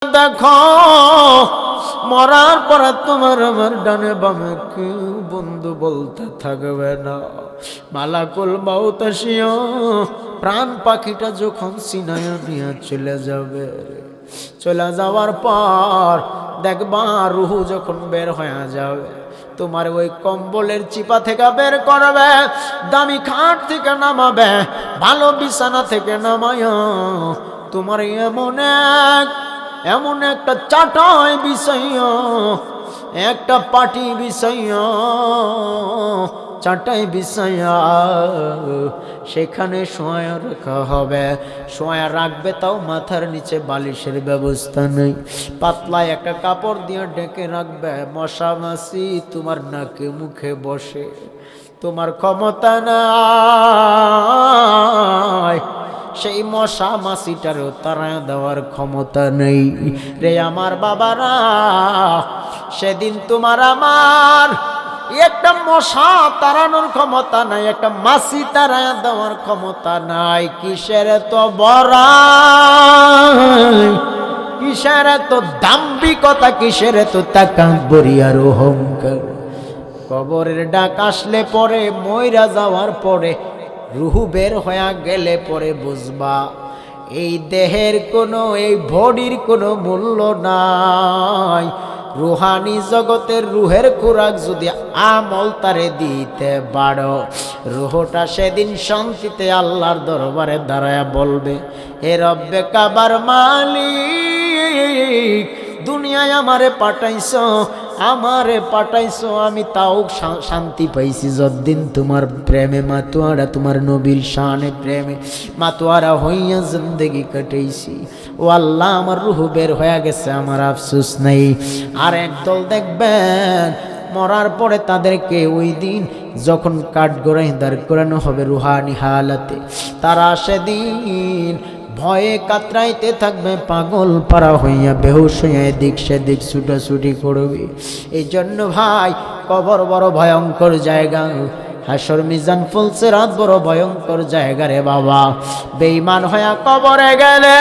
দেখো মরার পরে তোমার আমার ডানে বামে কেউ বন্ধু বলতে থাকবে না। মালাকুল মাউত আসিয়া প্রাণ পাখিটা যখন সিনায়া নিয়ে চলে যাবে, চলে যাওয়ার পর দেখবা রুহু যখন বের হয়ে যাবে, তোমার ওই কম্বলের চিপা থেকে বের করবে, দামি খাট থেকে নামাবে, ভালো বিছানা থেকে নামায়া তোমার এমন একটা চাটাই বিছাইয়া, একটা পাটি বিছাইয়া, চাটাই বিছাইয়া সেখানে শোয়া রাখা হবে। শোয়া রাখবে, তাও মাথার নিচে বালিশের ব্যবস্থা নেই, পাতলা একটা কাপড় দিয়ে ঢেকে রাখবে। মশা মাছি তোমার নাকে মুখে বসে, তোমার ক্ষমতা নাই সেই মশা মাছিটারও তারা দেওয়ার ক্ষমতা নেই রে আমার বাবারা। সেদিন তোমার আমার একটা মশা তাড়ানোর ক্ষমতা নাই, একটা মাছি তাড়া দেওয়ার ক্ষমতা নাই। কিসের তো বড়াই, কিসের তো দাম্ভিকতা, কিসের তো তাকাব্বুরি আর অহংকার। কবরের ডাক আসলে পরে, মইরা যাওয়ার পরে, রুহু বের হয়ে গেলে পরে বুঝবা এই দেহের কোনো, এই বডির কোনো মূল্য নাই। রুহানি জগতের রুহের খোরাক যদি আমল তারে দিতে পারো, রুহটা সেদিন শান্তিতে আল্লাহর দরবারে দাঁড়ায় বলবে, হে রব্বে কাবার মালিক, দুনিয়ায় আমারে পাঠাইছো, আমি তাও শান্তি পাইছি যতদিন তোমার প্রেমে মাতোয়ারা, তোমার নবীর শানে প্রেমে মাতোয়ারা হইয়া জিন্দেগি কাটাইছি। ও আল্লাহ, আমার রুহ বের হয়ে গেছে, আমার আফসোস নেই। আর একদল দেখবেন মরার পরে তাদেরকে ওই দিন যখন কাঠগড়ায় দাঁড় করানো হবে রুহানি হালাতে, তারা সেদিন ভয়ে কাতরাইতে থাকবে, পাগল পারা হইয়া বেহুশ হইয়া এদিক সেদিক ছুটাছুটি করবে। এই জন্য ভাই, কবর বড় ভয়ঙ্কর জায়গা, হাসর মিজান ফুলসিরাত বড় ভয়ঙ্কর জায়গা রে বাবা। বেঈমান হইয়া কবরে গেলে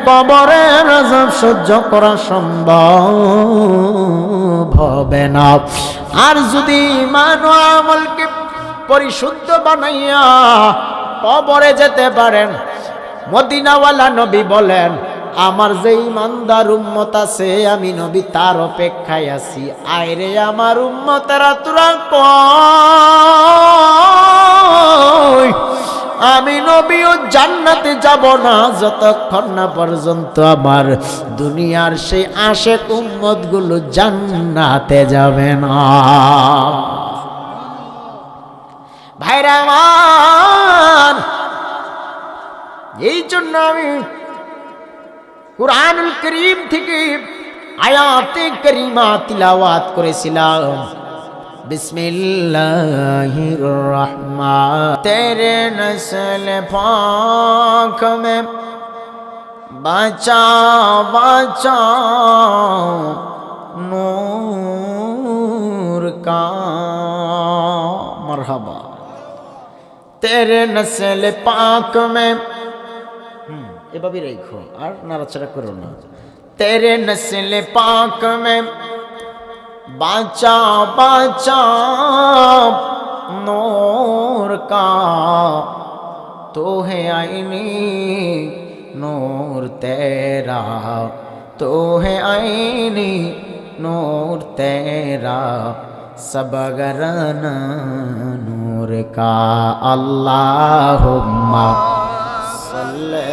কবরের আযাব সহ্য করা সম্ভব হবে না। আর যদি ঈমান ও আমলকে পরিশুদ্ধ বানাইয়া কবরে যেতে পারেন, মদিনাওয়ালা নবী বলেন, আমার যে ইমানদার উম্মত আছে আমি নবী তার অপেক্ষায় আছি। আয়রে আমার উম্মতেরা তোরা কই, আমি নবীও জান্নাতে যাব না যতক্ষণ না পর্যন্ত আমার দুনিয়ার সেই আশেক উম্মত গুলো জান্নাতে যাবে না। ভাইরা আমার, এই জন্য আমি কুরআনুল কারীম থেকে আয়াতে কারীমা তিলাওয়াত করেছিলাম। বিসমিল্লাহির রহমান, তেরে নসল পাক মে বাঁচাও নূর কা, মরহবা। তেরে নসল পাক মে, এভাবে রেখো আর নাড়াচাড়া করো না। তেরে নসল পাক মে বাঁচাও নূর কা, তো হে আইনি নূর তেরা, তো হে আইনি নূর তেরা, সব গরানা নূর কা। আল্লাহুম্মা সাল্লি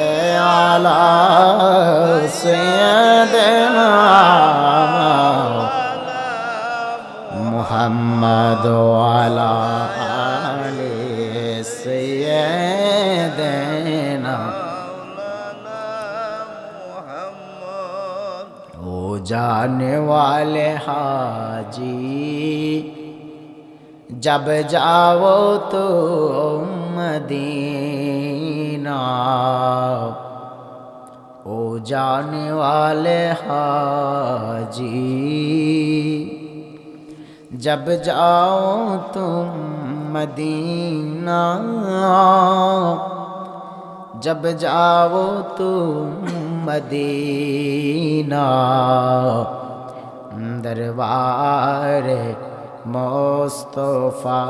আলা সাইয়্যিদিনা মুহাম্মদ ওয়া আলা আলি সাইয়্যিদিনা। ও जाने वाले हाजी, जब जाओ तो मदीना, ओ जाने वाले हाजी, जब जाओ तुम मदीना, जब जाओ तुम मदीना दरबार मुस्तफा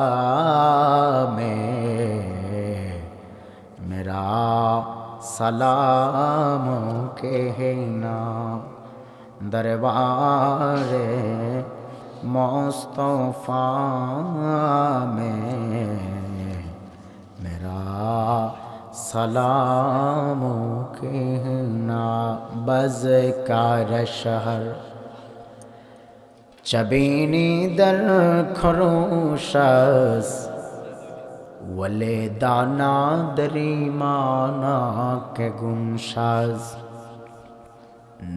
में मेरा सलाम कहना दरबार मुस्तफा में मेरा सलाम कहना बज़कार शहर चबीनी दर खरोशस वले दाना दरीमाना के गुमशाज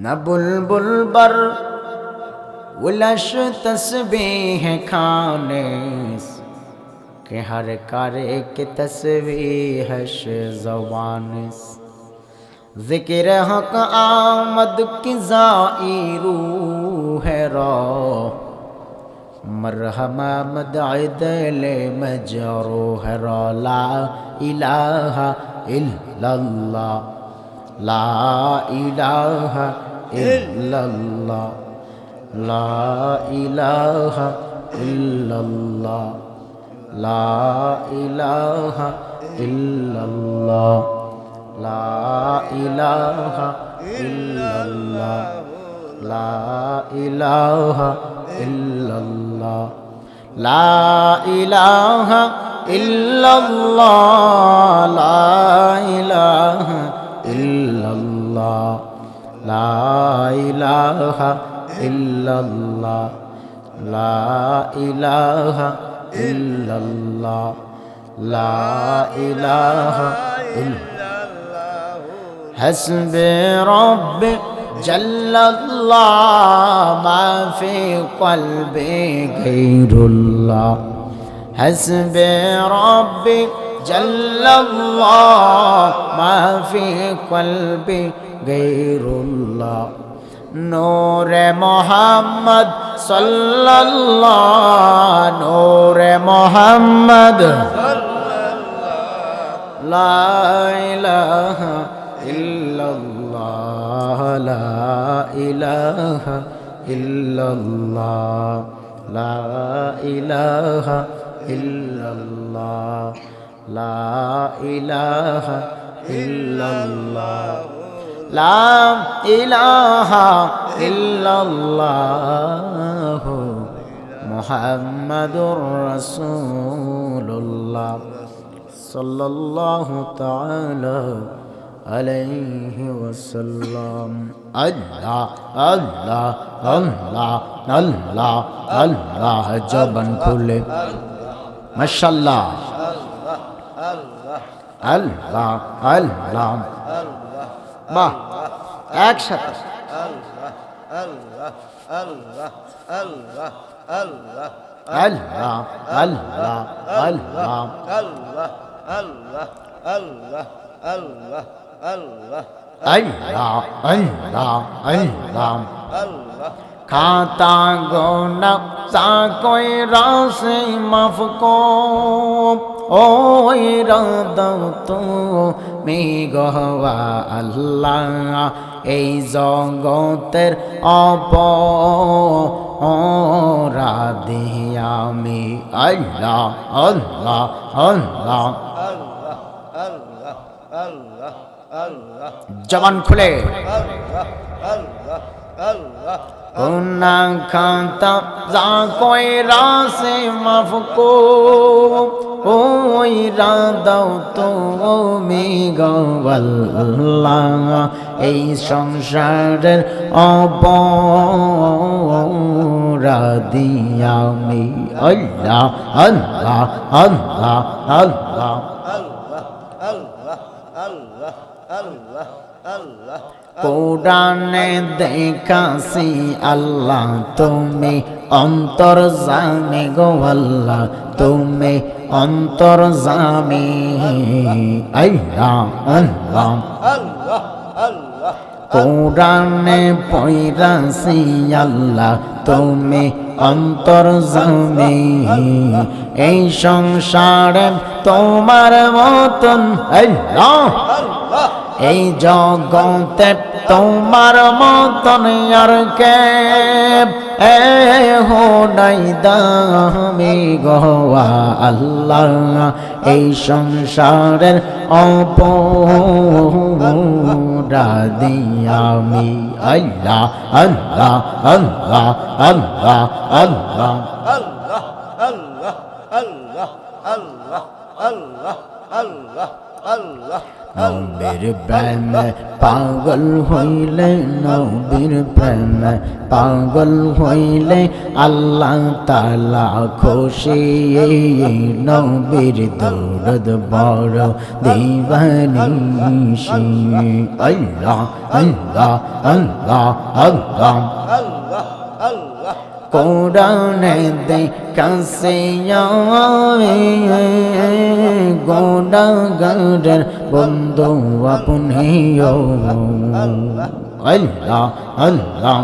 न बुलबुल बर उलश तस्बीह खाने के हर करे के तस्बीहश ज़बानिस ज़िक्र हक आमद की ज़ाइरू है रो मरहमा मदइदले मजरो है रो ला इलाहा इल्लल्लाह ला इलाहा इल्लल्लाह ला इलाहा इल्लल्लाह ला इलाहा इल्लल्लाह ला इलाहा इल्लल्लाह ला इलाहा इल्लल्लाह ला इलाहा इल्लल्लाह ला इलाहा इल्लल्लाह ला इलाहा इल्लल्लाह ला इलाहा इल्लल्लाह ला इलाहा इल्लल्लाह हस्बे रब्बी जल्लल्लाह मा फी क़ल्बी गैरुल्लाह हस्बे रब्बी जल्लल्लाह मा फी क़ल्बी गैरुल्लाह नूरे मोहम्मद सल्लल्लाह नूरे मोहम्मद ला इलाहा इल्लल्लाह ला इलाहा इल्लल्लाह ला इलाहा इल्लल्लाह ला इलाहा इल्लल्लाह ला इलाहा इल्लल्लाह मुहम्मदुर रसूलुल्लाह सल्लल्लाहु तआला अलैहि वसल्लम अल्लाह अल्लाह अल्लाह अल्लाह अल्लाह जबन खुले माशाअल्लाह अल्लाह अल्लाह বাহ একসাথে আল্লাহ আল্লাহ আল্লাহ আল্লাহ আল্লাহ আল্লাহ আল্লাহ আল্লাহ আল্লাহ আল্লাহ আল্লাহ আল্লাহ আল্লাহ আল্লাহ আল্লাহ আল্লাহ আল্লাহ खाता गोना सा कोई रासे माफ को ओ इरादा तो मी गवा अल्लाह এই জগতের অপরাধী আমি আল্লাহ আল্লাহ আল্লাহ আল্লাহ আল্লাহ আল্লাহ আল্লাহ জবান খুলে আল্লাহ আল্লাহ আল্লাহ गुना खाता जा कोई रासे माफ को ओ इरादा तो मी गवल्लाह এই সংসারের অপরাধী আমি আল্লাহ আল্লাহ আল্লাহ আল্লাহ আল্লাহ আল্লাহ আল্লাহ আল্লাহ আল্লাহ কোরআনে দেখাছি আল্লাহ তুমি অন্তর্যামী গো আল্লাহ তুমি অন্তর্যামী আল্লাহ আল্লাহ আল্লাহ আল্লাহ কোরআনে পড়াছি আল্লাহ তুমি অন্তর্যামী এই সংসারে তোমার মতন আল্লাহ আল্লাহ এই জগতে তোমার মতন আর কে নাই দামি গোয়া আল্লাহ এই সংসারের অপরাধী আমি আল্লাহ আল্লাহ আল্লাহ আল্লাহ আল্লাহ আল্লাহ আল্লাহ আল্লাহ আল্লাহ আল্লাহ আল্লাহ আল্লাহ নবীর প্রেমে পাগল হইলে নবীর প্রেমে পাগল হইলে আল্লাহ তাআলা খুশি নবীর দরদ বড় দিবানিশি আল্লাহ আল্লাহ আল্লাহ আল্লাহ আল্লাহ আল্লাহ কোরআনে দেখাছে গুনাহগারের বন্ধু আপনি আল্লাহ আল্লাহ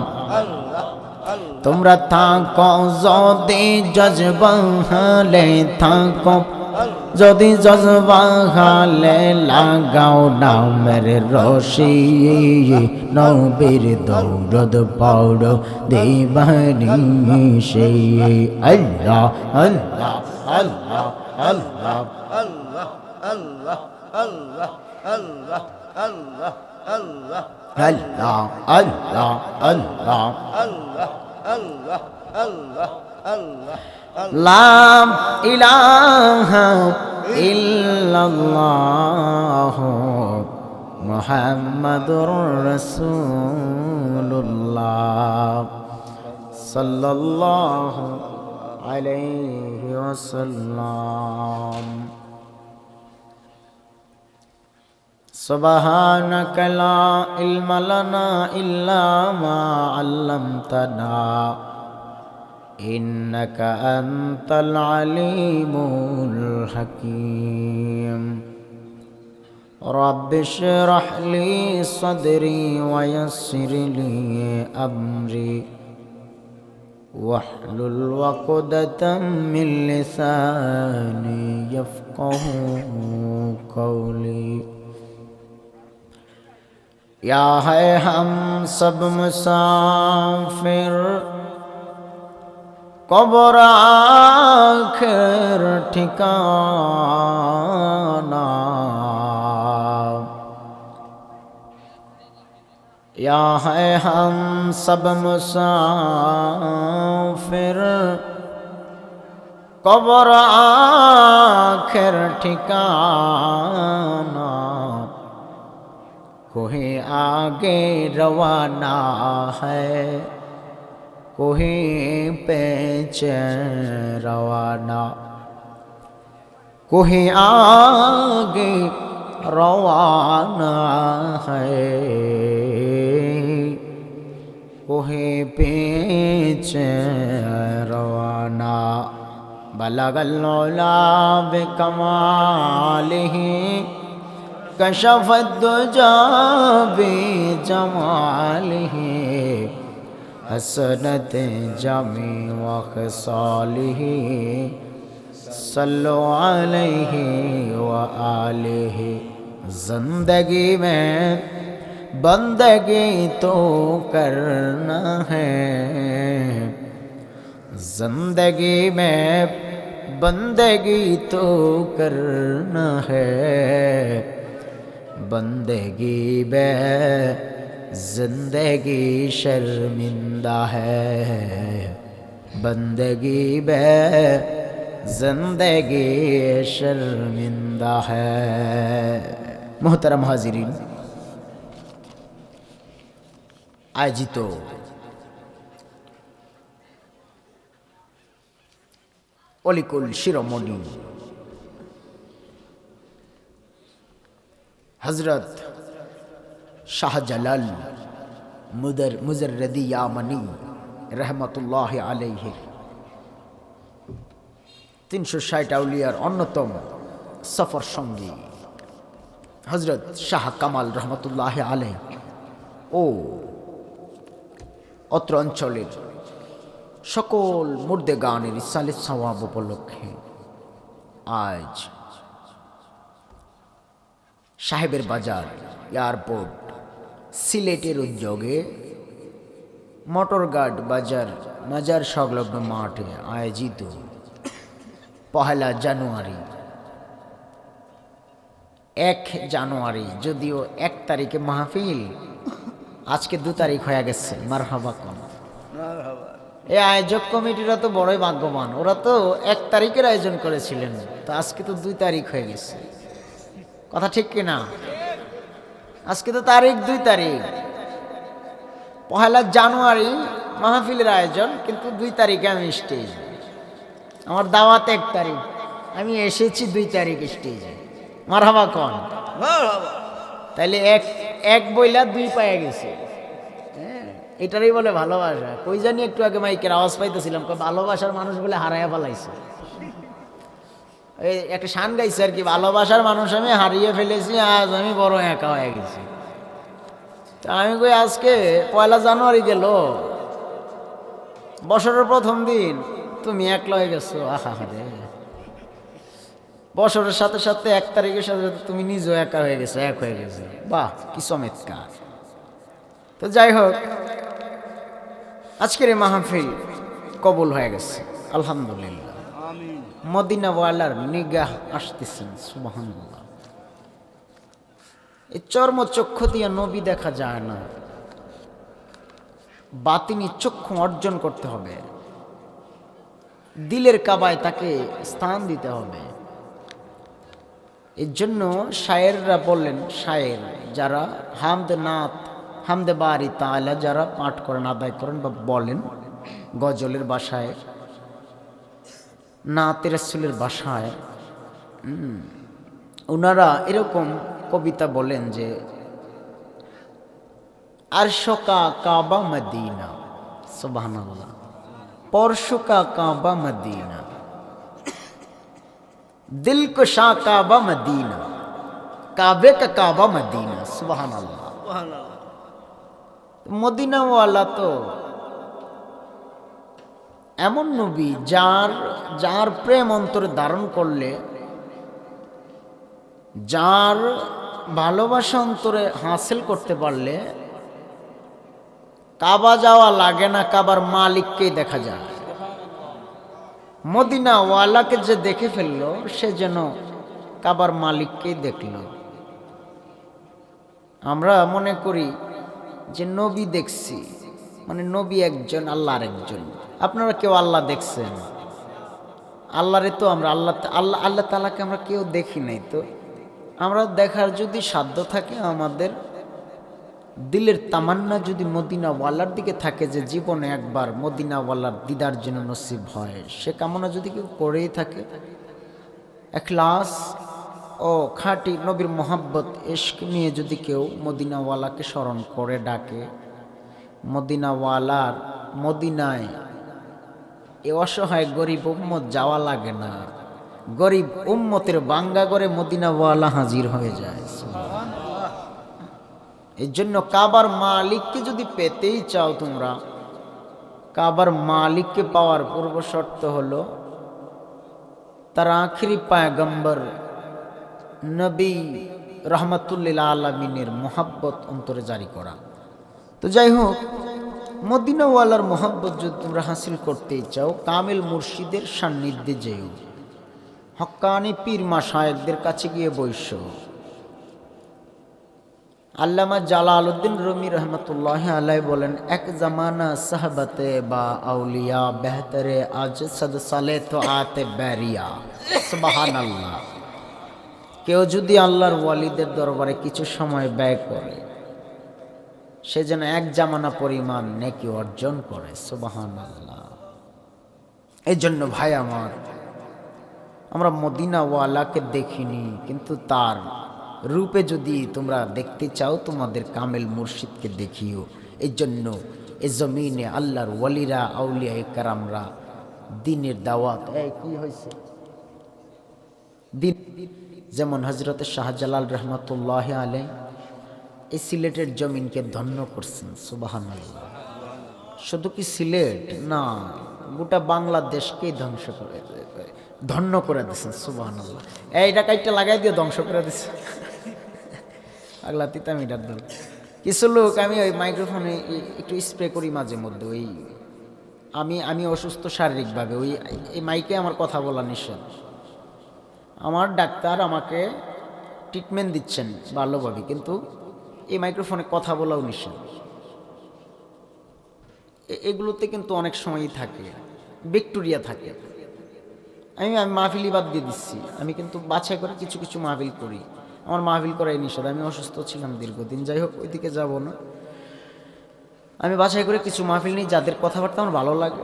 তোমরা থাকো যদি জজবা হালে থাকো যদি জজবা হালে লাগাও নামের রশি নবীর দৌড়দ পড়ো দিবানি সেই আল্লাহ আল্লাহ আল্লাহ আল্লাহ আল্লাহ আল্লাহ আল্লাহ আল্লাহ আল্লাহ আল্লাহ আল্লাহ আল্লাহ আল্লাহ আল্লাহ আল্লাহ আল্লাহ আল্লাহ লা ইলাহা ইল্লাল্লাহ মুহাম্মাদুর রাসূলুল্লাহ সাল্লাল্লাহু আলাইহি ওয়াসাল্লাম সুবহানাকা লা ইলমা লানা ইল্লা মা আল্লামতানা إنك أنت العليم الحكيم رب اشرح لي صدري ويسر لي أمري واحلل عقدة من لساني يفقه قولي या है हम सब मुसाफिर कब्र आखिर ठिकाना या है हम सब मुसाफिर कब्र आखिर ठिकाना कोई आगे रवाना है कोई पीछे रवाना कोई आगे रवाना है कोई पीछे रवाना बलगल मौला बिकमालिही कशफत दुजा बिजमालिही हसनत जमी वखसालिही सल्लु अलैहि व आलिहि जिंदगी में बंदगी तो करना है जिंदगी में बंदगी तो करना है बंदगी में जिंदगी शर्मिंदा है बंदगी में जिंदगी शर्मिंदा है। मोहतरम हाजिरीन, आयोजित অলিকুল শিরোমণি হযরত শাহজালাল মুজাররদি ইয়ামানি रहमतुल्लाह আলাইহি 360 আউলিয়ার অন্যতম সফর সঙ্গী হযরত শাহ কামাল रहमतुल्लाह আলাইহি ও অত্র অঞ্চলের সকল মুর্দে গানের ইসালে সওয়াব উপলক্ষে আজ সাহেবের বাজার এয়ারপোর্ট সিলেটের উদ্যোগে মোটরঘাট মাজার সংলগ্ন মাঠে আয়োজিত 1 জানুয়ারি 1 জানুয়ারি, যদিও 1 তারিখে মাহফিল, আজকে 2 তারিখ হয়ে গেছে। মারহাবা কোন এই আয়োজক কমিটিরা তো বড়ই ভাগ্যবান, ওরা তো 1 তারিখের আয়োজন করেছিলেন, তো আজকে তো 2 তারিখ হয়ে গেছে। কথা ঠিক কিনা? আজকে তো তারিখ 2 তারিখ, 1 জানুয়ারি মাহফিলের আয়োজন, কিন্তু 2 তারিখে আমি স্টেজ, আমার দাওয়াত 1 তারিখ, আমি এসেছি 2 তারিখ স্টেজে। মারহাবা কোন? তাইলে এক বইলা 2 পাইয়া গেছে। এটারই বলে ভালোবাসা। কই জানি একটু আগে মাইকের আওয়াজ পাইতেছিলাম, ভালোবাসার মানুষ বলে হারাইয়া ফেলাইছে। এই একটা শান গাইছে আর কি, ভালোবাসার মানুষ আমি হারিয়ে ফেলেছি, আজ আমি বড় একা হয়ে গেছি। তা আমি কই আজকে 1 জানুয়ারি গেল, বছরের প্রথম দিন, তুমি একলা হয়ে গেছো। আহা রে, বছরের সাথে সাথে 1 তারিখের সাথে সাথে তুমি নিজেও একা হয়ে গেছো, এক হয়ে গেছে। বাহ, কি চমৎকার। তো যাই হোক, আজকের এই মাহফিল কবুল হয়ে গেছে আলহামদুলিল্লাহ। মদিনাওয়ালার নিগাহ আসতেছেন, সুবহানাল্লাহ। এই চর্মচক্ষু দিয়ে নবী দেখা যায় না, বাতিনি চক্ষু অর্জন করতে হবে, দিলের কাবায় তাকে স্থান দিতে হবে। এর জন্য শায়েররা বললেন, শায়ের যারা হামদে বারি তাআলা যারা পাঠ করেন, আদায় করেন বা বলেন গজলের ভাষায়, নাতে রাসূলের ভাষায়, ওনারা এরকম কবিতা বলেন যে আরশকা কাবা মদিনা, সুবহানাল্লাহ, পরশুকা কাবা মদিনা, दिल को शाह काबा मदीना, काबे का काबा मदीना, सुबहान अल्लाह। মদিনা ওয়ালা তো এমন নবী যার প্রেম অন্তরে ধারণ করলে, যার ভালোবাসা অন্তরে হাসিল করতে পারলে কাবা যাওয়া লাগে না, কাবার মালিককেই দেখা যায়। মদিনা ওয়ালাকে যে দেখে ফেললো, সে যেন কাবার মালিককেই দেখল। আমরা মনে করি যে নবী দেখছি, মানে নবী একজন, আল্লাহর একজন। আপনারা কেউ আল্লাহ দেখছেন? আল্লাহরে তো আমরা আল্লাহ তাআলাকে আমরা কেউ দেখি নাই। তো আমরা দেখার যদি সাধ্য থাকে, আমাদের দিলের তামান্না যদি মদিনাওয়ালার দিকে থাকে, যে জীবনে একবার মদিনাওয়ালার দিদার জন্য নসিব হয়, সে কামনা যদি কেউ করেই থাকে, ইখলাস ও খাঁটি নবীর মোহাব্বত ইশক নিয়ে যদি কেউ মদিনাওয়ালাকে স্মরণ করে ডাকে, মদিনাওয়ালার মদিনায় এ অসহায় গরিব উম্মত যাওয়া লাগে না, গরিব উম্মতের বাঙ্গা করে মদিনাওয়ালা হাজির হয়ে যায়। এই জন্য কাবার মালিককে যদি পেতেই চাও তোমরা, কাবার মালিককে পাওয়ার পূর্ব শর্ত হলো তার আখিরি পায়গম্বর নবী রহমাতুল্লিল আলামিনের মোহাব্বত অন্তরে জারি করা। তো যাই হোক, মদিনাওয়ালার মোহাব্বত যদি তোমরা হাসিল করতেই চাও, কামিল মুর্শিদের সান্নিধ্যে যেও, হক্কানি পীর মাশায়েখদের কাছে গিয়ে বৈশো। আল্লামা জালালউদ্দিন রুমি রহমতুল্লাহ আলাইহি বলেন, এক জামানা সাহাবাতে বা আউলিয়া বেহতরে আজ সদ সালে তো আতে ব্যারিয়া, সুবহানাল্লাহ। কেউ যদি আল্লাহর ওয়ালিদের দরবারে কিছু সময় ব্যয় করে, সে যেন 1 জামানা পরিমাণ নেকি অর্জন করে, সুবহানাল্লাহ। এই জন্য ভাই আমার, আমরা মদিনাওয়ালাকে দেখিনি, কিন্তু তার রূপে যদি তোমরা দেখতে চাও, তোমাদের কামেল মুর্শিদকে দেখিও। এই জন্য এ জমিনে আল্লাহর ওয়ালিরা, আউলিয়া কেরামরা দিনের দাওয়াত, কি হয়েছে দিন, যেমন হযরত শাহজালাল রহমতুল্লাহ আলাইহি এই সিলেটের জমিনকে ধন্য করছেন, সুবহানাল্লাহ। শুধু কি সিলেট না, গোটা বাংলাদেশকেই ধন্য করে দিয়েছেন, সুবহানাল্লাহ। এইটা কাইটা লাগাই দিয়ে ধ্বংস করে দিচ্ছে। পাগলা তিতা মিটার দল। কিছু লোক আমি ওই মাইক্রোফোনে একটু স্প্রে করি মাঝে মধ্যে, ওই আমি অসুস্থ শারীরিকভাবে, ওই এই মাইকে আমার কথা বলা নিষেধ। আমার ডাক্তার আমাকে ট্রিটমেন্ট দিচ্ছেন ভালোভাবে, কিন্তু এই মাইক্রোফোনে কথা বলাও নিষেধ। এগুলোতে কিন্তু অনেক সময়ই থাকে, ব্যাকটেরিয়া থাকে। আমি মাহফিলি বাদ দিয়ে দিচ্ছি, আমি কিন্তু বাছাই করে কিছু কিছু মাহফিল করি। আমার মাহফিল করাই নিষেধ, আমি অসুস্থ ছিলাম দীর্ঘদিন। যাই হোক, ওইদিকে যাব না। আমি বাছাই করে কিছু মাহফিল নিই যাদের কথাবার্তা আমার ভালো লাগে,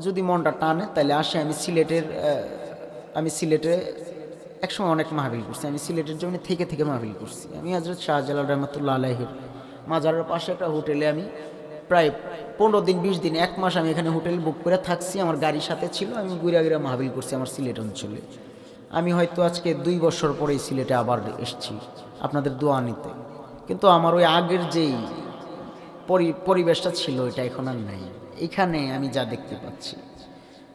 যদি মনটা টানে তাহলে আসে। আমি সিলেটে একসময় অনেক মাহফিল করছি। আমি সিলেটের জন্য থেকে থেকে মাহফিল করছি। আমি হযরত শাহজালাল রহমাতুল্লাহ আলাইহির মাজারের পাশে একটা হোটেলে আমি প্রায় 15 দিন 20 দিন 1 মাস আমি এখানে হোটেল বুক করে থাকছি। আমার গাড়ির সাথে ছিল, আমি ঘুরে ঘুরে মাহফিল করছি আমার সিলেট অঞ্চলে। আমি হয়তো আজকে 2 বছর পরেই সিলেটে আবার এসেছি আপনাদের দোয়া নিতে, কিন্তু আমার ওই আগের যেই পরিবেশটা ছিল এটা এখন আর নাই। এখানে আমি যা দেখতে পাচ্ছি,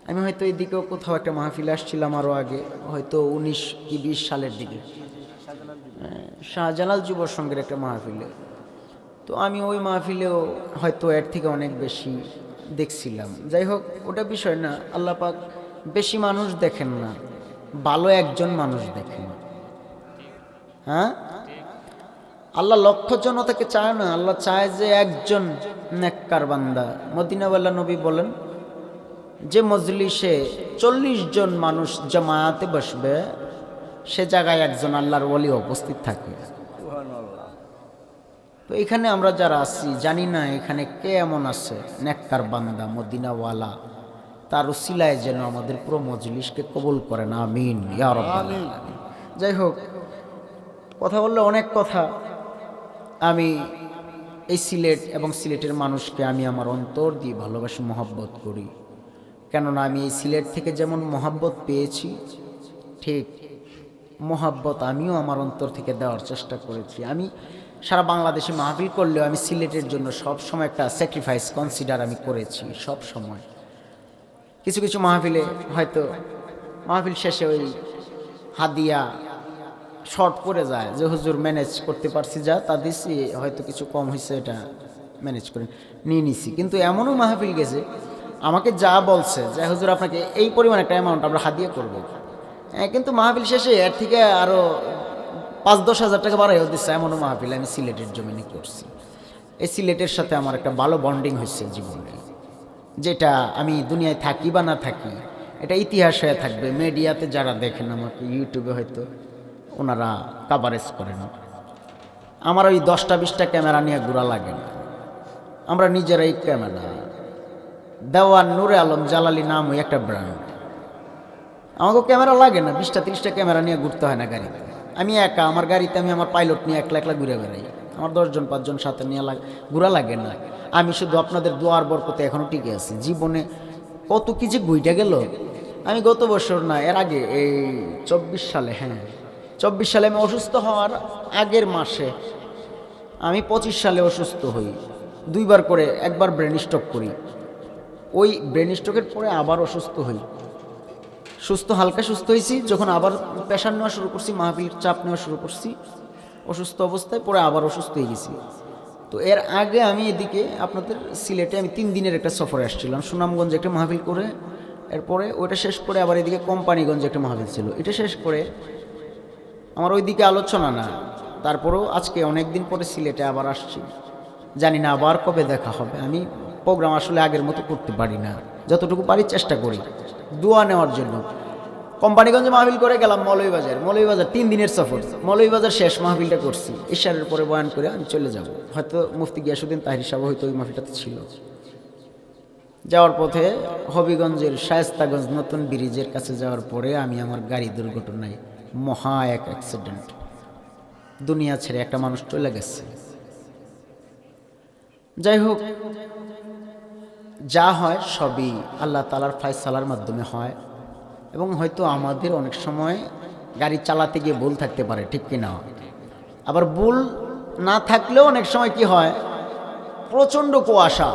আমি হয়তো এদিকেও কোথাও একটা মাহফিলে আসছিলাম আরও আগে, হয়তো 19 কি 20 সালের দিকে, শাহজালাল যুব সংঘের একটা মাহফিলে। তো আমি ওই মাহফিলেও হয়তো এর থেকে অনেক বেশি দেখছিলাম। যাই হোক, ওটা বিষয় না। আল্লাহ পাক বেশি মানুষ দেখেন না, ভালো একজন মানুষ দেখেন। হ্যাঁ, আল্লাহ লক্ষ জনতাকে চায় না, আল্লাহ চায় যে একজন নেককার বান্দা। মদিনাওয়ালা নবী বলেন, যে মজলিসে 40 জন মানুষ জামায়াতে বসবে, সে জায়গায় একজন আল্লাহর ওলি উপস্থিত থাকে। সুবহানাল্লাহ। তো এখানে আমরা যারা আছি জানি না এখানে কে এমন আছে নেককার বান্দা মদিনাওয়ালা, তার উসিলায় যেন আমাদের পুরো মজলিসকে কবুল করেন, আমিন ইয়া রাব্বাল আলামিন। যাই হোক, কথা বললে অনেক কথা। আমি এই সিলেট এবং সিলেটের মানুষকে আমি আমার অন্তর দিয়ে ভালোবাসি, মহব্বত করি। কেননা আমি এই সিলেট থেকে যেমন মহব্বত পেয়েছি, ঠিক মহব্বত আমিও আমার অন্তর থেকে দেওয়ার চেষ্টা করেছি। আমি সারা বাংলাদেশে মাহফিল করলেও আমি সিলেটের জন্য সব সময় একটা স্যাক্রিফাইস কনসিডার আমি করেছি সব সময়। কিছু কিছু মাহফিলে হয়তো মাহফিল শেষে ওই হাদিয়া শর্ট পড়ে যায় যে হুজুর ম্যানেজ করতে পারছি, যা তা দিচ্ছি, হয়তো কিছু কম হয়েছে, এটা ম্যানেজ করে নিয়ে নিছি। কিন্তু এমনও মাহফিল গেছে আমাকে যা বলছে যে হুজুর আপনাকে এই পরিমাণ একটা অ্যামাউন্ট আমরা হাদিয়া করবো, কিন্তু মাহফিল শেষে এর থেকে আরও 5-10 হাজার টাকা বাড়াইও দিচ্ছে, এমনও মাহফিল আমি সিলেটের জমিনে করছি। এই সিলেটের সাথে আমার একটা ভালো বন্ডিং হয়েছে জীবনে, যেটা আমি দুনিয়ায় থাকি বা না থাকি এটা ইতিহাস হয়ে থাকবে। মিডিয়াতে যারা দেখেন আমাকে, ইউটিউবে হয়তো ওনারা কাভারেজ করেন। আমার ওই 10টা-20টা ক্যামেরা নিয়ে ঘোরা লাগে না, আমরা নিজেরাই ক্যামেরা। দেওয়ান নূরে আলম জালালি নাম ওই একটা ব্র্যান্ড, আমাকে ক্যামেরা লাগে না, 20টা-30টা ক্যামেরা নিয়ে ঘুরতে হয় না গাড়িতে। আমি একা আমার গাড়িতে, আমি আমার পাইলট নিয়ে একলা একলা ঘুরে বেড়াই, আমার 10জন-5জন সাথে নিয়ে ঘোরা লাগে না। আমি শুধু আপনাদের দোয়ার বরকতে এখনও টিকে আছি। জীবনে কত কি যে ঘুইটা গেল। আমি গত বছর না এর আগে, এই 24 সালে, 24 সালে আমি অসুস্থ হওয়ার আগের মাসে, আমি 25 সালে অসুস্থ হই 2বার করে। একবার ব্রেন স্ট্রোক করি, ওই ব্রেন স্ট্রোকের পরে আবার অসুস্থ হই। হালকা সুস্থ হয়েছি যখন আবার প্রেশার নেওয়া শুরু করছি, মাহফিলের চাপ নেওয়া শুরু করছি, অসুস্থ অবস্থায় পরে আবার অসুস্থ হয়ে গেছি। তো এর আগে আমি এদিকে আপনাদের সিলেটে আমি 3 দিনের একটা সফরে আসছিলাম, সুনামগঞ্জে একটা মাহফিল করে, এরপরে ওইটা শেষ করে আবার এদিকে কোম্পানিগঞ্জে একটা মাহফিল ছিল, এটা শেষ করে আমার ওইদিকে আলোচনা না। তারপরেও আজকে অনেক দিন পরে সিলেটে আবার আসছি, জানি না আবার কবে দেখা হবে। আমি প্রোগ্রাম আসলে আগের মতো করতে পারি না, যতটুকু পারি চেষ্টা করি দোয়া নেওয়ার জন্য। কোম্পানিগঞ্জে মাহফিল করে গেলাম মৌলভীবাজার 3 দিনের সফর। মৌলভীবাজার শেষ মাহফিলটা করছি, ইশারের পরে বয়ান করে আমি চলে যাব। হয়তো মুফতি গিয়াসউদ্দিন তাহির সাহেব হয়তো ওই মাহফিলটাতে ছিল। যাওয়ার পথে হবিগঞ্জের শায়েস্তাগঞ্জ নতুন ব্রিজের কাছে যাওয়ার পরে আমি আমার গাড়ি দুর্ঘটনায় মহা এক অ্যাক্সিডেন্ট, দুনিয়া ছেড়ে একটা মানুষ চলে গেছে। যাই হোক, যা হয় সবই আল্লাহ তাআলার ফয়সালার মাধ্যমে হয়, এবং হয়তো আমাদের অনেক সময় গাড়ি চালাতে গিয়ে ভুল থাকতে পারে, ঠিক কি না? আবার ভুল না থাকলেও অনেক সময় কি হয়, প্রচণ্ড কুয়াশা,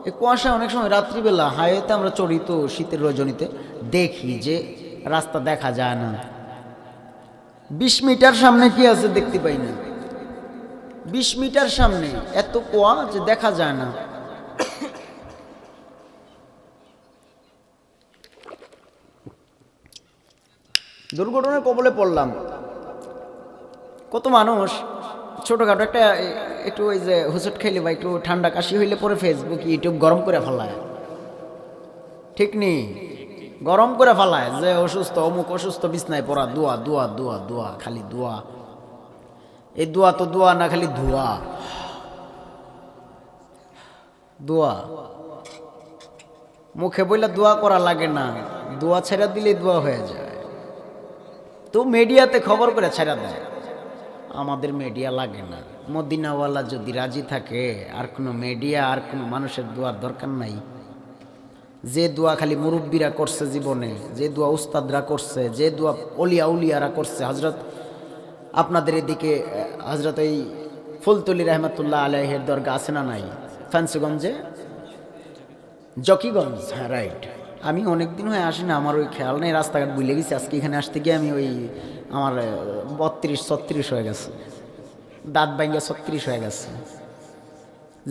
এই কুয়াশা অনেক সময় রাত্রিবেলা হাইওয়েতে আমরা চড়ি তো শীতের রজনীতে দেখি যে রাস্তা দেখা যায় না, 20 মিটার সামনে কি আছে দেখতে পাই না, 20 মিটার সামনে এত কুয়া যে দেখা যায় না। দুর্ঘটনার কবলে পড়লাম। কত মানুষ ছোটখাটো একটা একটু ওই যে হুচট খাইলে বা একটু ঠান্ডা কাশি হইলে পরে ফেসবুক ইউটিউব গরম করে ফেলায়, ঠিক নেই? গরম করে ফেলায় যে অসুস্থ, অমুক অসুস্থ, বিছনায় পড়া, দোয়া দোয়া দোয়া দোয়া, খালি দোয়া। এই দোয়া তো দোয়া না, খালি ধোয়া। দোয়া মুখে বইলা দোয়া করা লাগে না, দোয়া ছেড়া দিলেই দোয়া হয়ে যায়। তো মিডিয়াতে খবর করে ছেড়া দেয়, আমাদের মিডিয়া লাগে না। মদিনাওয়ালা যদি রাজি থাকে আর কোনো মিডিয়া আর কোনো মানুষের দোয়ার দরকার নাই। যে দোয়া খালি মুরব্বীরা করছে জীবনে, যে দোয়া উস্তাদরা করছে, যে দোয়া অলিয়া উলিয়ারা করছে। হজরত আপনাদের এদিকে হজরত এই ফুলতলি রহমতুল্লাহ আলাইহের দরগা আছে না নাই? ফ্যান্সিগঞ্জে, জকিগঞ্জ, হ্যাঁ রাইট। আমি অনেক দিন হয়ে আসি না, আমার ওই খেয়াল নেই, রাস্তাঘাট ভুলে গেছি। আজকে এখানে আসতে গিয়ে আমি ওই আমার 32-36 হয়ে গেছে, দাঁত ভাঙ্গা 36 হয়ে গেছে।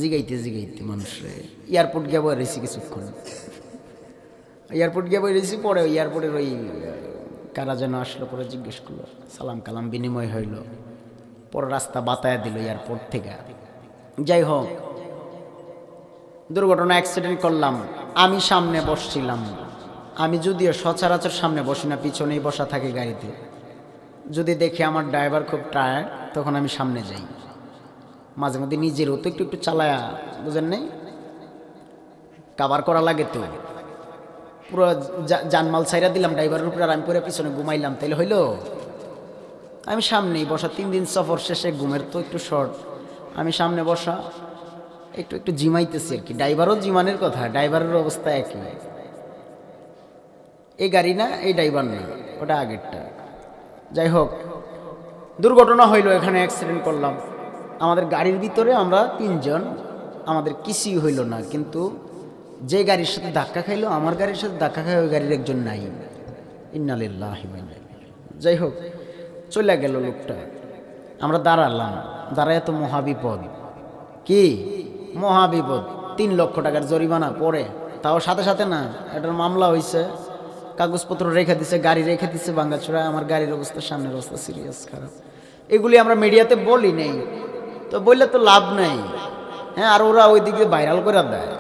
জিগাইতে জিগাইতে মানুষে এয়ারপোর্ট গিয়ে বয়ে রয়েছি কিছুক্ষণ, এয়ারপোর্ট গিয়ে বয়ে রয়েছি। পরে ওই এয়ারপোর্টের ওই কারা যেন আসলো, পরে জিজ্ঞেস করলো, সালাম কালাম বিনিময় হইল, পরে রাস্তা বাতায়া দিল এয়ারপোর্ট থেকে। যাই হোক, দুর্ঘটনা অ্যাক্সিডেন্ট করলাম। আমি সামনে বসছিলাম, আমি যদিও সচরাচর সামনে বসি না, পিছনেই বসা থাকি গাড়িতে। যদি দেখি আমার ড্রাইভার খুব টায়ার্ড, তখন আমি সামনে যাই। মাঝে মধ্যে নিজেরও তো একটু একটু চালায়া, বুঝেন নাই, কাভার করা লাগে। তো পুরো জানমাল ছাইরা দিলাম ড্রাইভারের উপরে, আর আমি পরে পিছনে ঘুমাইলাম, তাইলে হইল? আমি সামনেই বসা, 3 দিন সফর শেষে ঘুমের তো একটু শর্ট, আমি সামনে বসা একটু একটু জিমাইতেছি আর কি। ড্রাইভারও জিমানের কথা, ড্রাইভারের অবস্থা একই। এই গাড়ি না, এই ড্রাইভার না, ওটা আগেরটা। যাই হোক, দুর্ঘটনা হইল, এখানে অ্যাক্সিডেন্ট করলাম। আমাদের গাড়ির ভিতরে আমরা 3 জন, আমাদের কিছুই হইল না। কিন্তু যে গাড়ির সাথে ধাক্কা খাইলো, আমার গাড়ির সাথে ধাক্কা খাই, ওই গাড়ির একজন নাই। ইন্না লিল্লাহি ওয়া ইন্না ইলাইহি রাজিউন। যাই হোক, চলে গেল লোকটা। আমরা দাঁড়ালাম, দাঁড়ায় তো মহাবিপদ। কি মহাবিপদ! 3 লক্ষ টাকার জরিমানা পড়ে, তাও সাথে সাথে না, এটার মামলা হয়েছে, কাগজপত্র রেখে দিছে, গাড়ি রেখে দিছে ভাঙ্গাচোরা। আমার গাড়ির অবস্থা, সামনের অবস্থা সিরিয়াস খারাপ। এগুলি আমরা মিডিয়াতে বলি নেই, তো বললে তো লাভ নাই। হ্যাঁ, আর ওরা ওই দিকে ভাইরাল করে দেয়,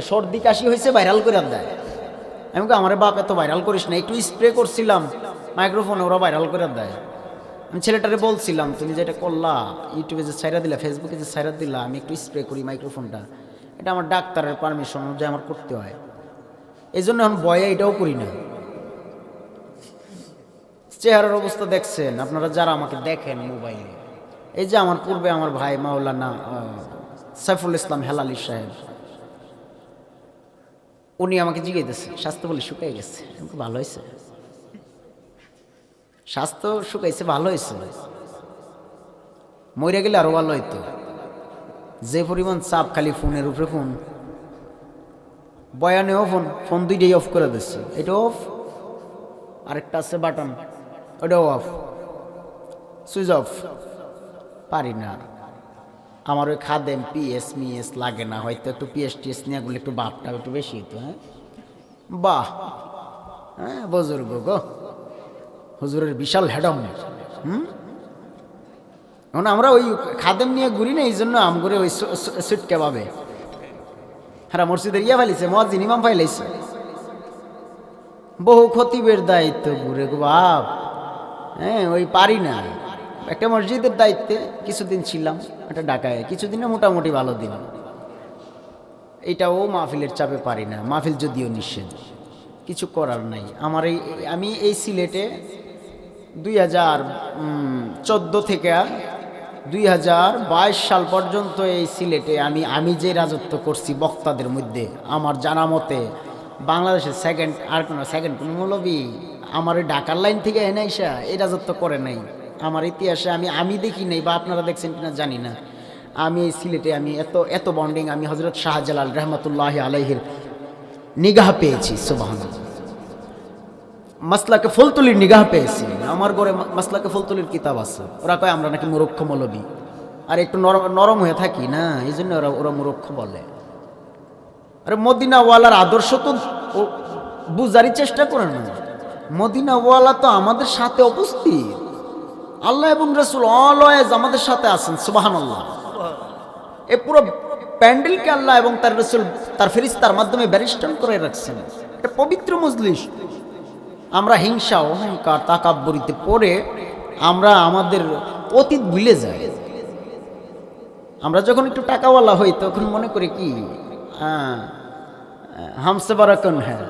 সর্দি কাশি হয়েছে ভাইরাল করে দেয়। আমি তো আমার বাপ এত ভাইরাল করিস না, একটু স্প্রে করছিলাম মাইক্রোফোনে, ওরা ভাইরাল করে দেয়। আমি ছেলেটারে বলছিলাম, তুমি যেটা করলা, ইউটিউবে যে ছাইরা দিলা, ফেসবুকে যে ছাইরা দিলা, আমি একটু স্প্রে করি মাইক্রোফোনটা, এটা আমার ডাক্তারের পারমিশন অনুযায়ী আমার করতে হয়। এই জন্য এখন ভয়ে এটাও করি না। চেহারার অবস্থা দেখছেন আপনারা যারা আমাকে দেখেন মোবাইলে। এই যে আমার পূর্বে আমার ভাই মাওলানা সাইফুল ইসলাম হেলালি সাহেব, উনি আমাকে জিজ্ঞেস, স্বাস্থ্য বলে শুকাই গেছে? ভালো হয়েছে, স্বাস্থ্য শুকাইছে, ভালো হয়েছে। মরে গেলে আরো ভালো হইতো। যে পরিমাণ চাপ, খালি ফোনের উপরে ফোন, বয়ানেও ফোন, ফোন দুইটাই অফ করে দিচ্ছে। এটা অফ, আরেকটা আছে বাটন, ওটাও অফ, সুইচ অফ। পারি না। আমার ওই খাদেম পিএস মিএস লাগে না, হয়তো একটু পিএস টিএস নিয়ে গেলে একটু বাপটা একটু বেশি হতো। হ্যাঁ, বাহ, হ্যাঁ, বুজুর্গ গো, হুজুরের বিশাল হেডম। এখন আমরা ওই খাদেম নিয়ে ঘুরি না, এই জন্য আম করে ওই সুটকে পাবে। হ্যাঁ, মসজিদের ইয়া ফাইলিছে, মুয়াজ্জিন ইমাম ফাইলাইছে, বহু খতিবের দায়িত্ব ঘুরে গো বাপ। হ্যাঁ, ওই পারি না। একটা মসজিদের দায়িত্বে কিছুদিন ছিলাম, এটা ঢাকায়, কিছুদিনে মোটামুটি ভালো দিন। এইটাও মাহফিলের চাপে পারি না, মাহফিল যদিও নিষেধ, কিছু করার নাই। আমি এই সিলেটে 2014 থেকে 2022 সাল পর্যন্ত এই সিলেটে আমি যে রাজত্ব করছি বক্তাদের মধ্যে, আমার জানা মতে বাংলাদেশের সেকেন্ড কোনো মৌলবী আমার ওই ঢাকার লাইন থেকে এনে আইসা এই রাজত্ব করে নাই। আমার ইতিহাসে আমি দেখি নাই, বা আপনারা দেখছেন কিনা জানি না। আমি এই সিলেটে এত বন্ডিং, আমি হজরত শাহজালাল রহমতুল্লাহ আলাইহির নিগাহ পেয়েছি। সুবহানাল্লাহ। মাসলাকে ফুলতুলির নিগাহ পেয়েছি, আমার ঘরে মাসলাকে ফুলতুলির কিতাব আছে। ওরা কয় আমরা নাকি মূর্খ মৌলবী, আর একটু নরম নরম হয়ে থাকি না, এই জন্য ওরা ওরা মূর্খ বলে। আরে মদিনাওয়ালার আদর্শ তো বুঝারই চেষ্টা করে না। মদিনাওয়ালা তো আমাদের সাথে উপস্থিত, আল্লাহ এবং রাসূল অলওয়েজ আমাদের সাথে আছেন। সুবহানাল্লাহ। এই পুরো প্যান্ডেলকে আল্লাহ এবং তার রাসূল তার ফেরেশতার মাধ্যমে ব্যারিস্টার করে রাখছেন। এটা পবিত্র মজলিস। আমরা হিংসা, অহংকার, তাকাব্বুরিতে পড়ে আমরা আমাদের অতীত ভুলে যাই। আমরা যখন একটু টাকাওয়ালা হই তখন মনে করি কি হামসে বারাকন হ্যাঁ,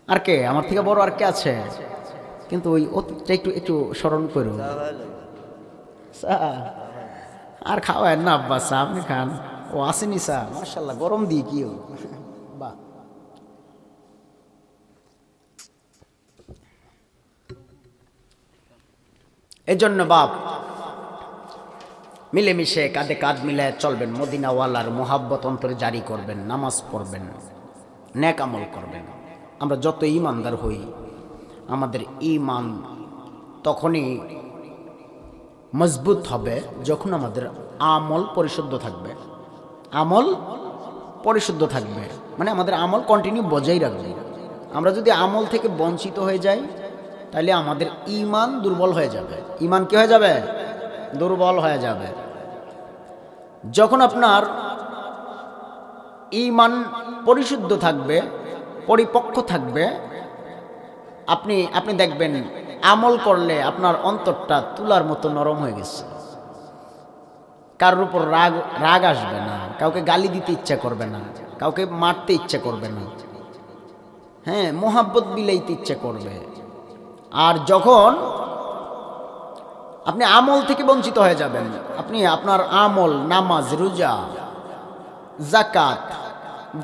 আর কে আমার থেকে বড় আর কে আছে, কিন্তু ওই অতীতটা একটু একটু স্মরণ করো। আর খাওয়ায় না আব্বা, চা আপনি খান। ও আসেনি চা, মাশাআল্লাহ গরম দিয়ে কি বাহ। এই জন্য বাপ মিলেমিশে কাঁধে কাঁধ মিলে চলবেন, মদিনাওয়ালার মোহাব্বত অন্তরে জারি করবেন, নামাজ পড়বেন, নেক আমল করবেন। আমরা যত ঈমানদার হই আমাদের ঈমান তখনই মজবুত হবে যখন আমাদের আমল পরিশুদ্ধ থাকবে। আমল পরিশুদ্ধ থাকবে মানে আমাদের আমল কন্টিনিউ বজায় রাখবে। আমরা যদি আমল থেকে বঞ্চিত হয়ে যাই তাহলে আমাদের ঈমান দুর্বল হয়ে যাবে। ঈমান কি হয়ে যাবে? দুর্বল হয়ে যাবে। যখন আপনার ঈমান পরিশুদ্ধ থাকবে, পরিপক্ক থাকবে, আপনি দেখবেন আমল করলে আপনার অন্তরটা তুলার মতো নরম হয়ে গেছে। কারোর উপর রাগ আসবে না, কাউকে গালি দিতে ইচ্ছা করবে না, কাউকে মারতে ইচ্ছা করবে না, হ্যাঁ মোহাব্বত বিলাইতে ইচ্ছা করবে। আর যখন আপনি আমল থেকে বঞ্চিত হয়ে যাবেন, আপনি আপনার আমল, নামাজ, রোজা, যাকাত,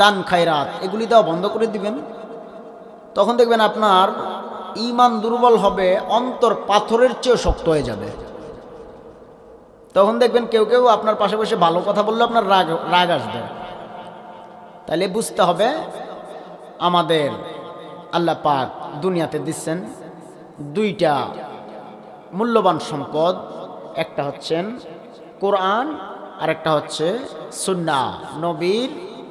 দান খায়রাত এগুলি দেওয়া বন্ধ করে দিবেন, তখন দেখবেন আপনার ঈমান দুর্বল হবে, অন্তর পাথরের চেয়েও শক্ত হয়ে যাবে। তখন দেখবেন কেউ কেউ আপনার পাশে বসে ভালো কথা বললে আপনার রাগ আসবে। তাহলে বুঝতে হবে আমাদের আল্লাহ পাক দুনিয়াতে দিচ্ছেন দুইটা মূল্যবান সম্পদ, একটা হচ্ছেন কোরআন আর একটা হচ্ছে সুন্নাহ, নবীর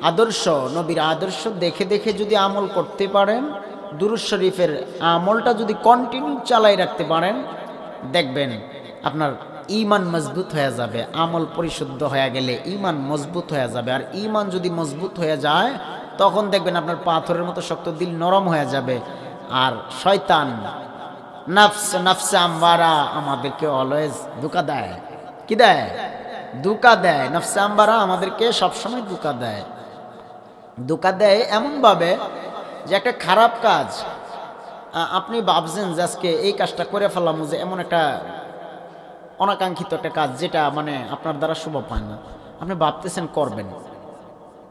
আদর্শ। নবীর আদর্শ দেখে দেখে যদি আমল করতে পারেন, দুরূদ শরীফের আমলটা যদি কন্টিনিউ চালাই রাখতে পারেন, দেখবেন আপনার ঈমান মজবুত হয়ে যাবে। আমল পরিশুদ্ধ হয়ে গেলে ঈমান মজবুত হয়ে যাবে। আর ঈমান যদি মজবুত হয়ে যায় তখন দেখবেন আপনার পাথরের মতো শক্ত দিল নরম হয়ে যাবে। আর শয়তান নফসে আম্মারা আমাদেরকে অলওয়েজ ধোঁকা দেয়। কি দেয়? ধোঁকা দেয়। নফসে আম্মারা আমাদেরকে সবসময় ধোঁকা দেয়। ধোঁকা দেয় এমনভাবে যে একটা খারাপ কাজ আপনি ভাবছেন যে আজকে এই কাজটা করে ফেললাম, যে এমন একটা অনাকাঙ্ক্ষিত একটা কাজ যেটা মানে আপনার দ্বারা শুভ পায় না, আপনি ভাবতেছেন করবেন,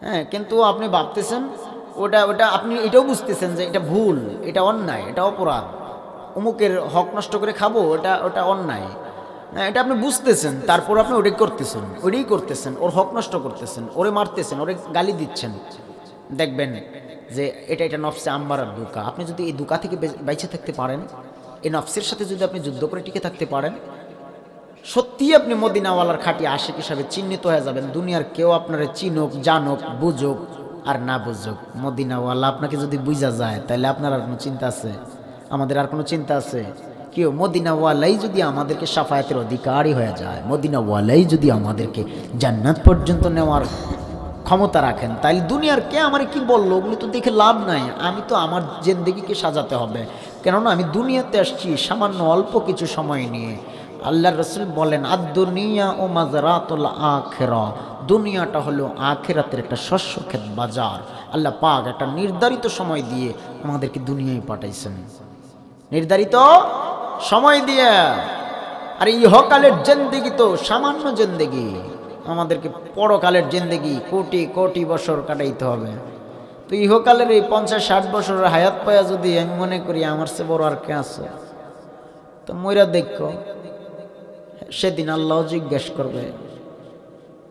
হ্যাঁ, কিন্তু আপনি ভাবতেছেন ওটা আপনি এটাও বুঝতেছেন যে এটা ভুল, এটা অন্যায়, এটা অপরাধ, অমুকের হক নষ্ট করে খাবো, ওটা অন্যায়, হ্যাঁ, এটা আপনি বুঝতেছেন। তারপর আপনি ওটাই করতেছেন, ওর হক নষ্ট করতেছেন, ওরে মারতেছেন, ওরে গালি দিচ্ছেন। দেখবেন যে এটা নফসে আম্মারার ধোঁকা। আপনি যদি এই ধোঁকা থেকে বেঁচে থাকতে পারেন, এই নফসের সাথে যদি আপনি যুদ্ধ করে টিকে থাকতে পারেন, সত্যি আপনি মদিনাওয়ালার খাঁটি আশিক হিসাবে চিহ্নিত হয়ে যাবেন। দুনিয়ার কেউ আপনার চিনুক, জানুক, বুঝুক আর না বুঝুক, মদিনাওয়ালা আপনাকে যদি বুঝা যায় তাহলে আপনার আর কোনো চিন্তা আছে? আমাদের আর কোনো চিন্তা আছে? কেউ মদিনাওয়ালাই যদি আমাদেরকে শাফায়াতের অধিকারী হয়ে যায়, মদিনাওয়ালাই যদি আমাদেরকে জান্নাত পর্যন্ত নেওয়ার ক্ষমতা রাখেন, তাইলে দুনিয়ার কে আমার কি বললো ওগুলো তো দেখে লাভ নাই। আমি তো আমার জিন্দেগিকে সাজাতে হবে, কেননা আমি দুনিয়াতে আসছি সামান্য অল্প কিছু সময় নিয়ে। আল্লাহর রাসূল বলেন, আদ-দুনিয়া ও মাযরাতুল আখিরা, দুনিয়াটা হলো আখিরাতের একটা শস্য ক্ষেত বাজার। আল্লাহ পাক একটা নির্ধারিত সময় দিয়ে আমাদেরকে দুনিয়ায় পাঠাইছেন, নির্ধারিত সময় দিয়ে। আর ইহকালের জিন্দেগি তো সামান্য জিন্দেগি, আমাদেরকে পরকালের জিন্দেগি কোটি কোটি বছর কাটাইতে হবে। তো ইহকালের এই 50-60 বছরের হায়াত পায়া যদি আমি মনে করি আমার চেয়ে বড় আর কে আছে, তো মইরা দেখো সেদিন আল্লাহ জিজ্ঞেস করবে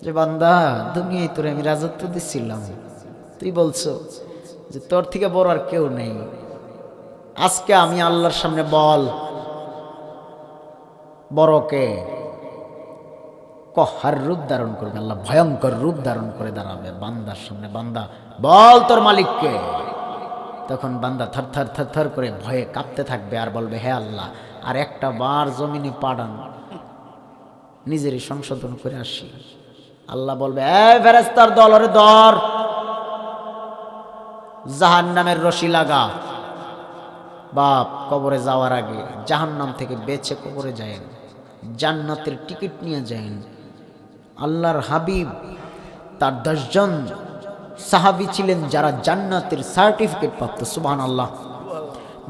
যে বান্দা, দুনিয়ায় তোরে আমি রাজত্ব দিচ্ছিলাম, তুই বলছো যে তোর থেকে বড় আর কেউ নেই। আজকে আমি আল্লাহর সামনে বল বড়কে, কহার রূপ ধারণ করবে আল্লাহ, ভয়ঙ্কর রূপ ধারণ করে দাঁড়াবে বান্দার সামনে। বান্দা বল তোর মালিককে। তখন বান্দা থর থর থর থর করে ভয়ে কাঁপতে থাকবে আর বলবে, হে আল্লাহ, আর একটা বার জমিনে পাঠান, নিজেরই সংশোধন করে আসি। আল্লাহ বলবে, এ ফেরেশতার দল, ওরে ধর, জাহান্নামের রশি লাগা। বাপ কবরে যাওয়ার আগে জাহান্নাম থেকে বেঁচে কবরে যায়েন, জান্নাতের টিকিট নিয়ে যায়েন। আল্লাহর হাবিব তার 10 জন সাহাবী ছিলেন যারা জান্নাতের সার্টিফিকেট প্রাপ্ত। সুবহানাল্লাহ।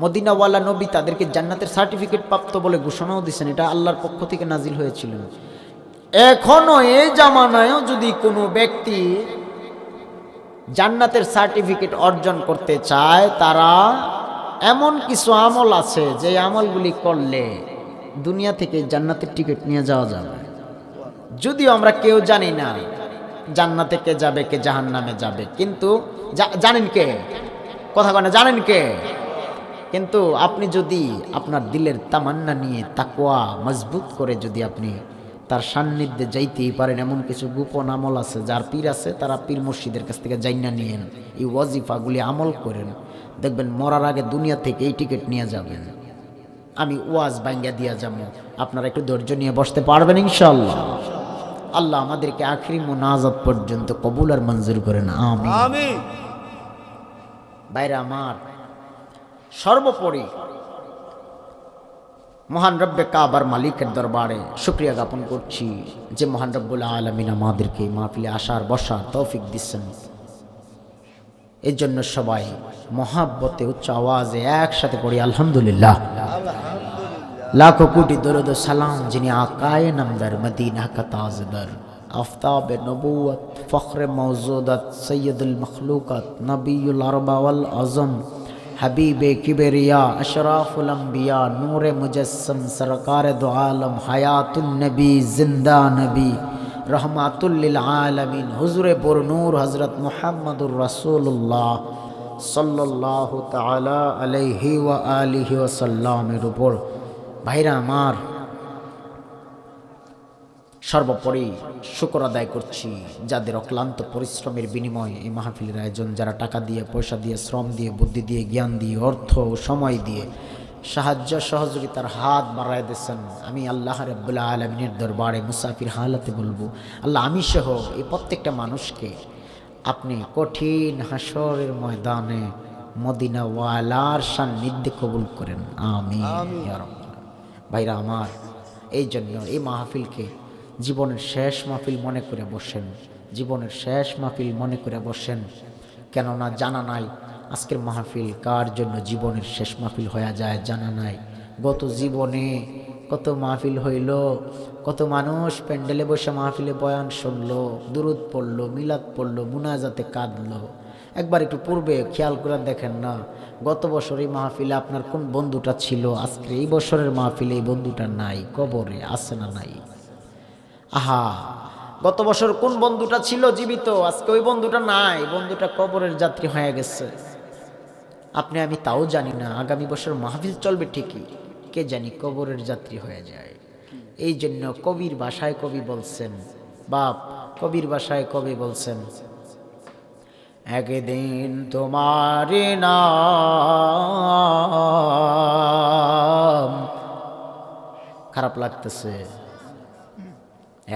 মদিনাওয়ালা নবী তাদেরকে জান্নাতের সার্টিফিকেট প্রাপ্ত বলে ঘোষণাও দিয়েছেন। এটা আল্লাহর পক্ষ থেকে নাজিল হয়েছিল। এখনো এই জামানায়ও যদি কোনো ব্যক্তি জান্নাতের সার্টিফিকেট অর্জন করতে চায়, তারা এমন কিছু আমল আছে যে আমলগুলি করলে দুনিয়া থেকে জান্নাতের টিকিট নিয়ে যাওয়া যাবে। যদিও আমরা কেউ জানি না জান্নাতে কে যাবে কে জাহান্নামে যাবে, কিন্তু জানেন কে? কথা কয় না, জানেন কে? কিন্তু আপনি যদি আপনার দিলের তামান্না নিয়ে তাকওয়া মজবুত করে যদি আপনি তার সান্নিধ্যে যাইতেই পারেন, এমন কিছু গোপন আমল আছে, যার পীর আছে তারা পীর মুর্শিদের কাছ থেকে জাইনা নিয়েন, এই ওয়াজিফাগুলি আমল করেন, দেখবেন মরার আগে দুনিয়া থেকে এই টিকিট নিয়ে যাবেন। আমি ওয়াজ ভাঙ্গা দিয়া যাবো, আপনারা একটু ধৈর্য নিয়ে বসতে পারবেন ইনশাআল্লাহ। আল্লাহ আমাদেরকে আখিরি মুনাজাত পর্যন্ত কবুল আর মঞ্জুর করেন, আমিন আমিন। বাইরে আমার, সর্বোপরি মহান রব্বে কাবার মালিকের দরবারে শুকরিয়া জ্ঞাপন করছি যে মহান রব্বুল আলামিন আমাদেরকে মাহফিলে আসার বসার তৌফিক দিচ্ছেন। এর জন্য সবাই মহাব্বতে উচ্চ আওয়াজে একসাথে পড়ি আলহামদুলিল্লাহ। লাখো কোটি দরুদ ও সালাম যিনি আকায়ে নামদার, মদিনা কা তাজদার, আফতাবে নবুয়ত, ফখরে মওজুদাত, সৈয়দুল মখলুকাত, নবিয়ুল আরবা ওয়াল আজম, হাবিবে কিবরিয়া, আশরাফুল আম্বিয়া, নূরে মুজস্সম, সরকার দু আলম, হায়াতুন নবী, জিন্দা নবী, রহমাতুল লিল আলামিন, হুজুরে পুরনূর হযরত মুহাম্মদুর রাসূলুল্লাহ সাল্লাল্লাহু তাআলা আলাইহি ওয়া আলিহি ওয়া সাল্লামের উপর। ভাইরা আমার, সর্বোপরি শুকর আদায় করছি যাদের অক্লান্ত পরিশ্রমের বিনিময়ে এই মাহফিলের আয়োজন, যারা টাকা দিয়ে, পয়সা দিয়ে, শ্রম দিয়ে, বুদ্ধি দিয়ে, জ্ঞান দিয়ে, অর্থ ও সময় দিয়ে সাহায্য সহযোগিতার হাত বাড়ায় দিয়েছেন। আমি আল্লাহ রাব্বুল আলামিনের দরবারে মুসাফির হালাতে বলবো, আল্লাহ আমি সহ এই প্রত্যেকটা মানুষকে আপনি কঠিন হাসরের ময়দানে মদিনা ওয়ালার সান্নিধ্যে কবুল করেন, আমিন ইয়া রাব্বাল। ভাইরা আমার, এই জন্য এই মাহফিলকে জীবনের শেষ মাহফিল মনে করে বসেন, জীবনের শেষ মাহফিল মনে করে বসেন। কেননা জানা নাই আজকের মাহফিল কার জন্য জীবনের শেষ মাহফিল হয়ে যায়, জানা নাই। গত জীবনে কত মাহফিল হইল, কত মানুষ প্যান্ডেলে বসে মাহফিলে বয়ান শুনলো, দুরুদ পড়লো, মিলাদ পড়লো, মুনাজাতে কাঁদলো। একবার একটু পূর্বে খেয়াল করে দেখেন না, গত বছর এই মাহফিলে আপনার কোন বন্ধুটা ছিল, আজকে এই বছরের মাহফিলে এই বন্ধুটা নাই, কবরে আছে না নাই? আহা, গত বছর কোন বন্ধুটা ছিল জীবিত, আজকে ওই বন্ধুটা নাই, বন্ধুটা কবরের যাত্রী হয়ে গেছে। আপনি আমি তাও জানি না আগামী বছর মাহফিল চলবে ঠিকই, কে জানি কবরের যাত্রী হয়ে যায়। এই জন্য কবির ভাষায় কবি বলছেন, বাপ কবির ভাষায় কবি বলছেন, একদিন তোমার নাম, খারাপ লাগতেছে,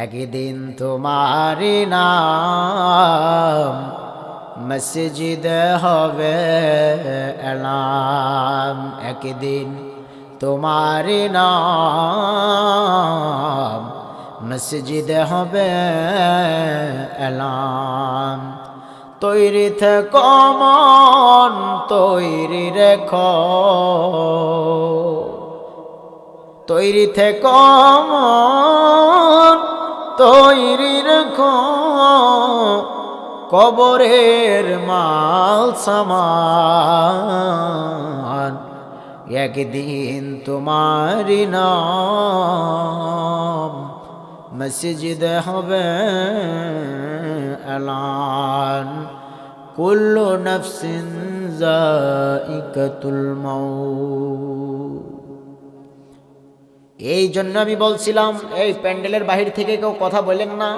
একদিন তোমার নাম মসজিদে হবে এলাম, একদিন তোমার নাম মসজিদে হবে এলাম। তৈরি থেকো মন, তৈরি রেখো, তৈরি থেকো মন, তৈরি রেখো, কবরের মাল সামান, একদিন তোমার নাম মসজিদে হবে এলান। কুল্লু নফসিন যায়িকাতুল মাউত। এই জন্য আমি বলছিলাম এই প্যান্ডেলের বাহির থেকে কেউ কথা বলেন না,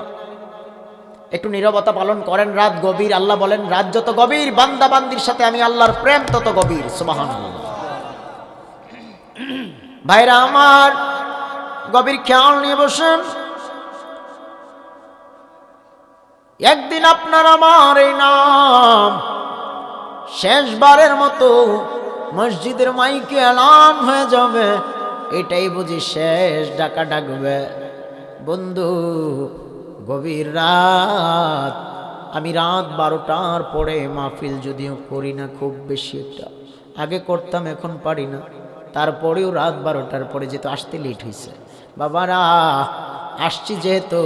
একটু নীরবতা পালন করেন। রাত গভীর, আল্লাহ বলেন রাত যত গভীর বান্দা বান্দির সাথে আমি আল্লাহর প্রেম তত গভীর। সুবহানাল্লাহ। ভাইরা আমার, গভীর খেয়াল নিয়ে বসেন। একদিন আপনার আমার এই নাম শেষবারের মতো মসজিদের মাইকে এলান হয়ে যাবে, এটাই বুঝি শেষ ডাকা ডাকবে। বন্ধু, গভীর রাত, আমি রাত 12টার পরে মাহফিল যদিও করি না খুব বেশি, একটা আগে করতাম এখন পারি না, তারপরেও রাত 12টার পরে যেহেতু আসতে লেট হয়েছে, বাবারা আসছি যেহেতু,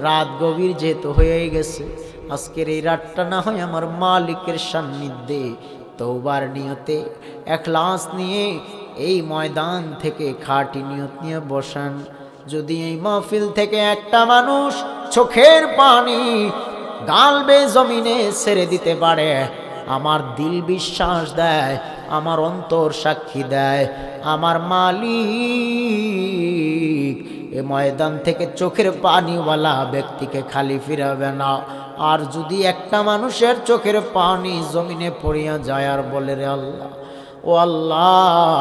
রাত গভীর যেহেতু হয়ে গেছে, আজকের এই রাতটা না হয় আমার মালিকের সান্নিধ্যে তওবার নিয়তে ইখলাস নিয়ে এই ময়দান থেকে খাঁটি নিয়ত নিয়ে বসান। যদি এই মাহফিল থেকে একটা মানুষ চোখের পানি গাল বেয়ে জমিনে ছেড়ে দিতে পারে, আমার দিল বিশ্বাস দেয়, আমার অন্তর সাক্ষী দেয়, আমার মালিক এ ময়দান থেকে চোখের পানিওয়ালা ব্যক্তিকে খালি ফিরাবে না। আর যদি একটা মানুষের চোখের পানি জমিনে পড়িয়া যায় আর বলে রে আল্লাহ, ও আল্লাহ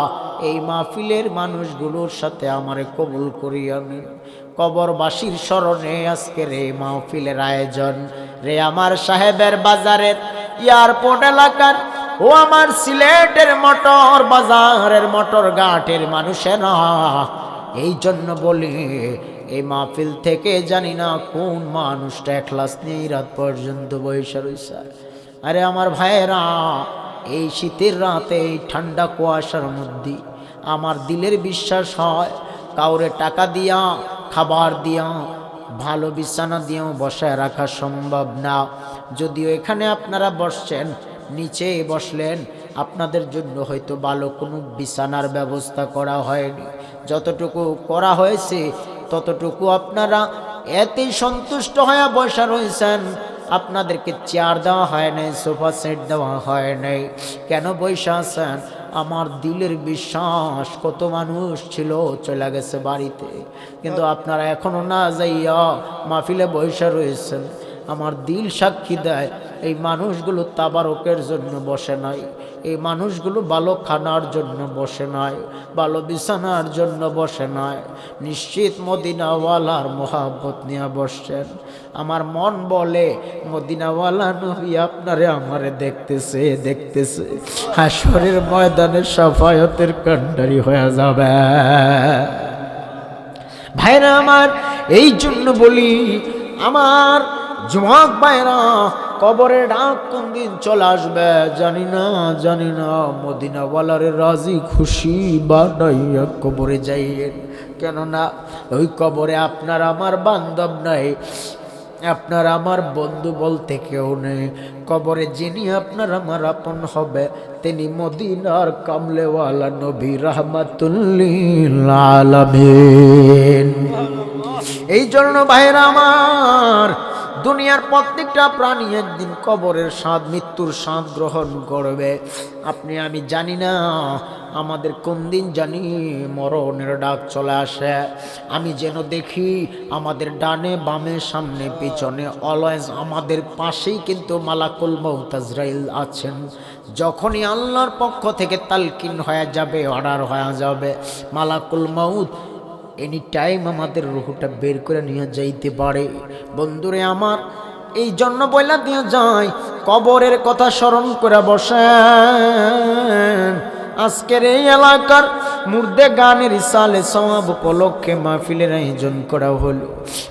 এই মাহফিলের মানুষগুলোর সাথে আমারে কবুল করিয়া নিন। কবরবাসীর স্মরণে আজকের এই মাহফিলের আয়োজন। রে আমার সাহেবের বাজারের এয়ারপোর্ট এলাকার, ও আমার সিলেটের মোটর বাজারের মোটর ঘাটের মানুষেরা, এই জন্য বলি এই মাহফিল থেকে জানি না কোন মানুষটা ইখলাস নিয়ে রাত পর্যন্ত বসে রয়েছে। আরে আমার ভাইয়েরা, এই শীতের রাতে এই ঠান্ডা কুয়াশার মধ্যে আমার দিলের বিশ্বাস হয় কাউরে টাকা দিয়া, খাবার দিয়া, ভালো বিছানা দিয়েও বসায় রাখা সম্ভব না। যদিও এখানে আপনারা বসছেন, নিচে বসলেন, আপনাদের জন্য হয়তো ভালো কোনো বিছানার ব্যবস্থা করা হয়নি, যতটুকু করা হয়েছে ততটুকু আপনারা এতেই সন্তুষ্ট হয়ে বসা রয়েছেন। আপনাদেরকে চেয়ার দেওয়া হয় নাই, সোফা সেট দেওয়া হয় নাই, কেন বসে আছেন? আমার দিলের বিশ্বাস কত মানুষ ছিল চলে গেছে বাড়িতে, কিন্তু আপনারা এখনো না যাইয়া মাহফিলে বসে রয়েছেন। আমার দিল সাক্ষী দেয় এই মানুষগুলো তাবারকের জন্য বসে নাই, এই মানুষগুলো ভালো খানার জন্য বসে নাই, ভালো বিছানার জন্য বসে নাই, নিশ্চিত মদিনাওয়ালার মোহাব্বত নিয়ে বসছেন। আমার মন বলে মদিনাওয়ালা নবী আপনারে আমারে দেখতেছে দেখতেছে, হাসরের ময়দানে শাফায়াতের কান্ডারি হয়ে যাবে। ভাইরা আমার, এই জন্য বলি আমার যুবক ভাইরা, কবরের ডাক কোন দিন চলে আসবে জানি না, জানি না। মদিনাওয়ালারে রাজি খুশি বানাইয়া কবরে যাইয়েন, কেননা ওই কবরে আপনার আমার বান্ধব নাই, আপনার আমার বন্ধু বলতে কেউ নেই। কবরে যিনি আপনার আমার আপন হবে তিনি মদিনার কামলেওয়ালা নবী রাহমাতুল্লিল আলামিন। এই জন্য ভাইরা আমার, দুনিয়ার প্রত্যেকটা প্রাণী একদিন কবরের স্বাদ, মৃত্যুর স্বাদ গ্রহণ করবে। আপনি আমি জানি না আমাদের কোন দিন জানি মরণের ডাক চলে আসে। আমি যেন দেখি আমাদের ডানে বামে সামনে পিছনে অলওয়েজ আমাদের পাশেই কিন্তু মালাকুল মউত আজরাইল আছেন। যখনই আল্লাহর পক্ষ থেকে তালকিন হয়ে যাবে, অর্ডার হয়ে যাবে, মালাকুল মউত এনি টাইম আমাদের রুহটা বের করে নিয়ে যাইতে পারে। বন্ধুরে আমার, এই জন্য বইলা দিয়ে যায় কবরের কথা স্মরণ করে বসেন। আজকের এই এলাকার মুর্দে গানের সালে সওয়াব উপলক্ষে মাহফিলের আয়োজন করা হলো।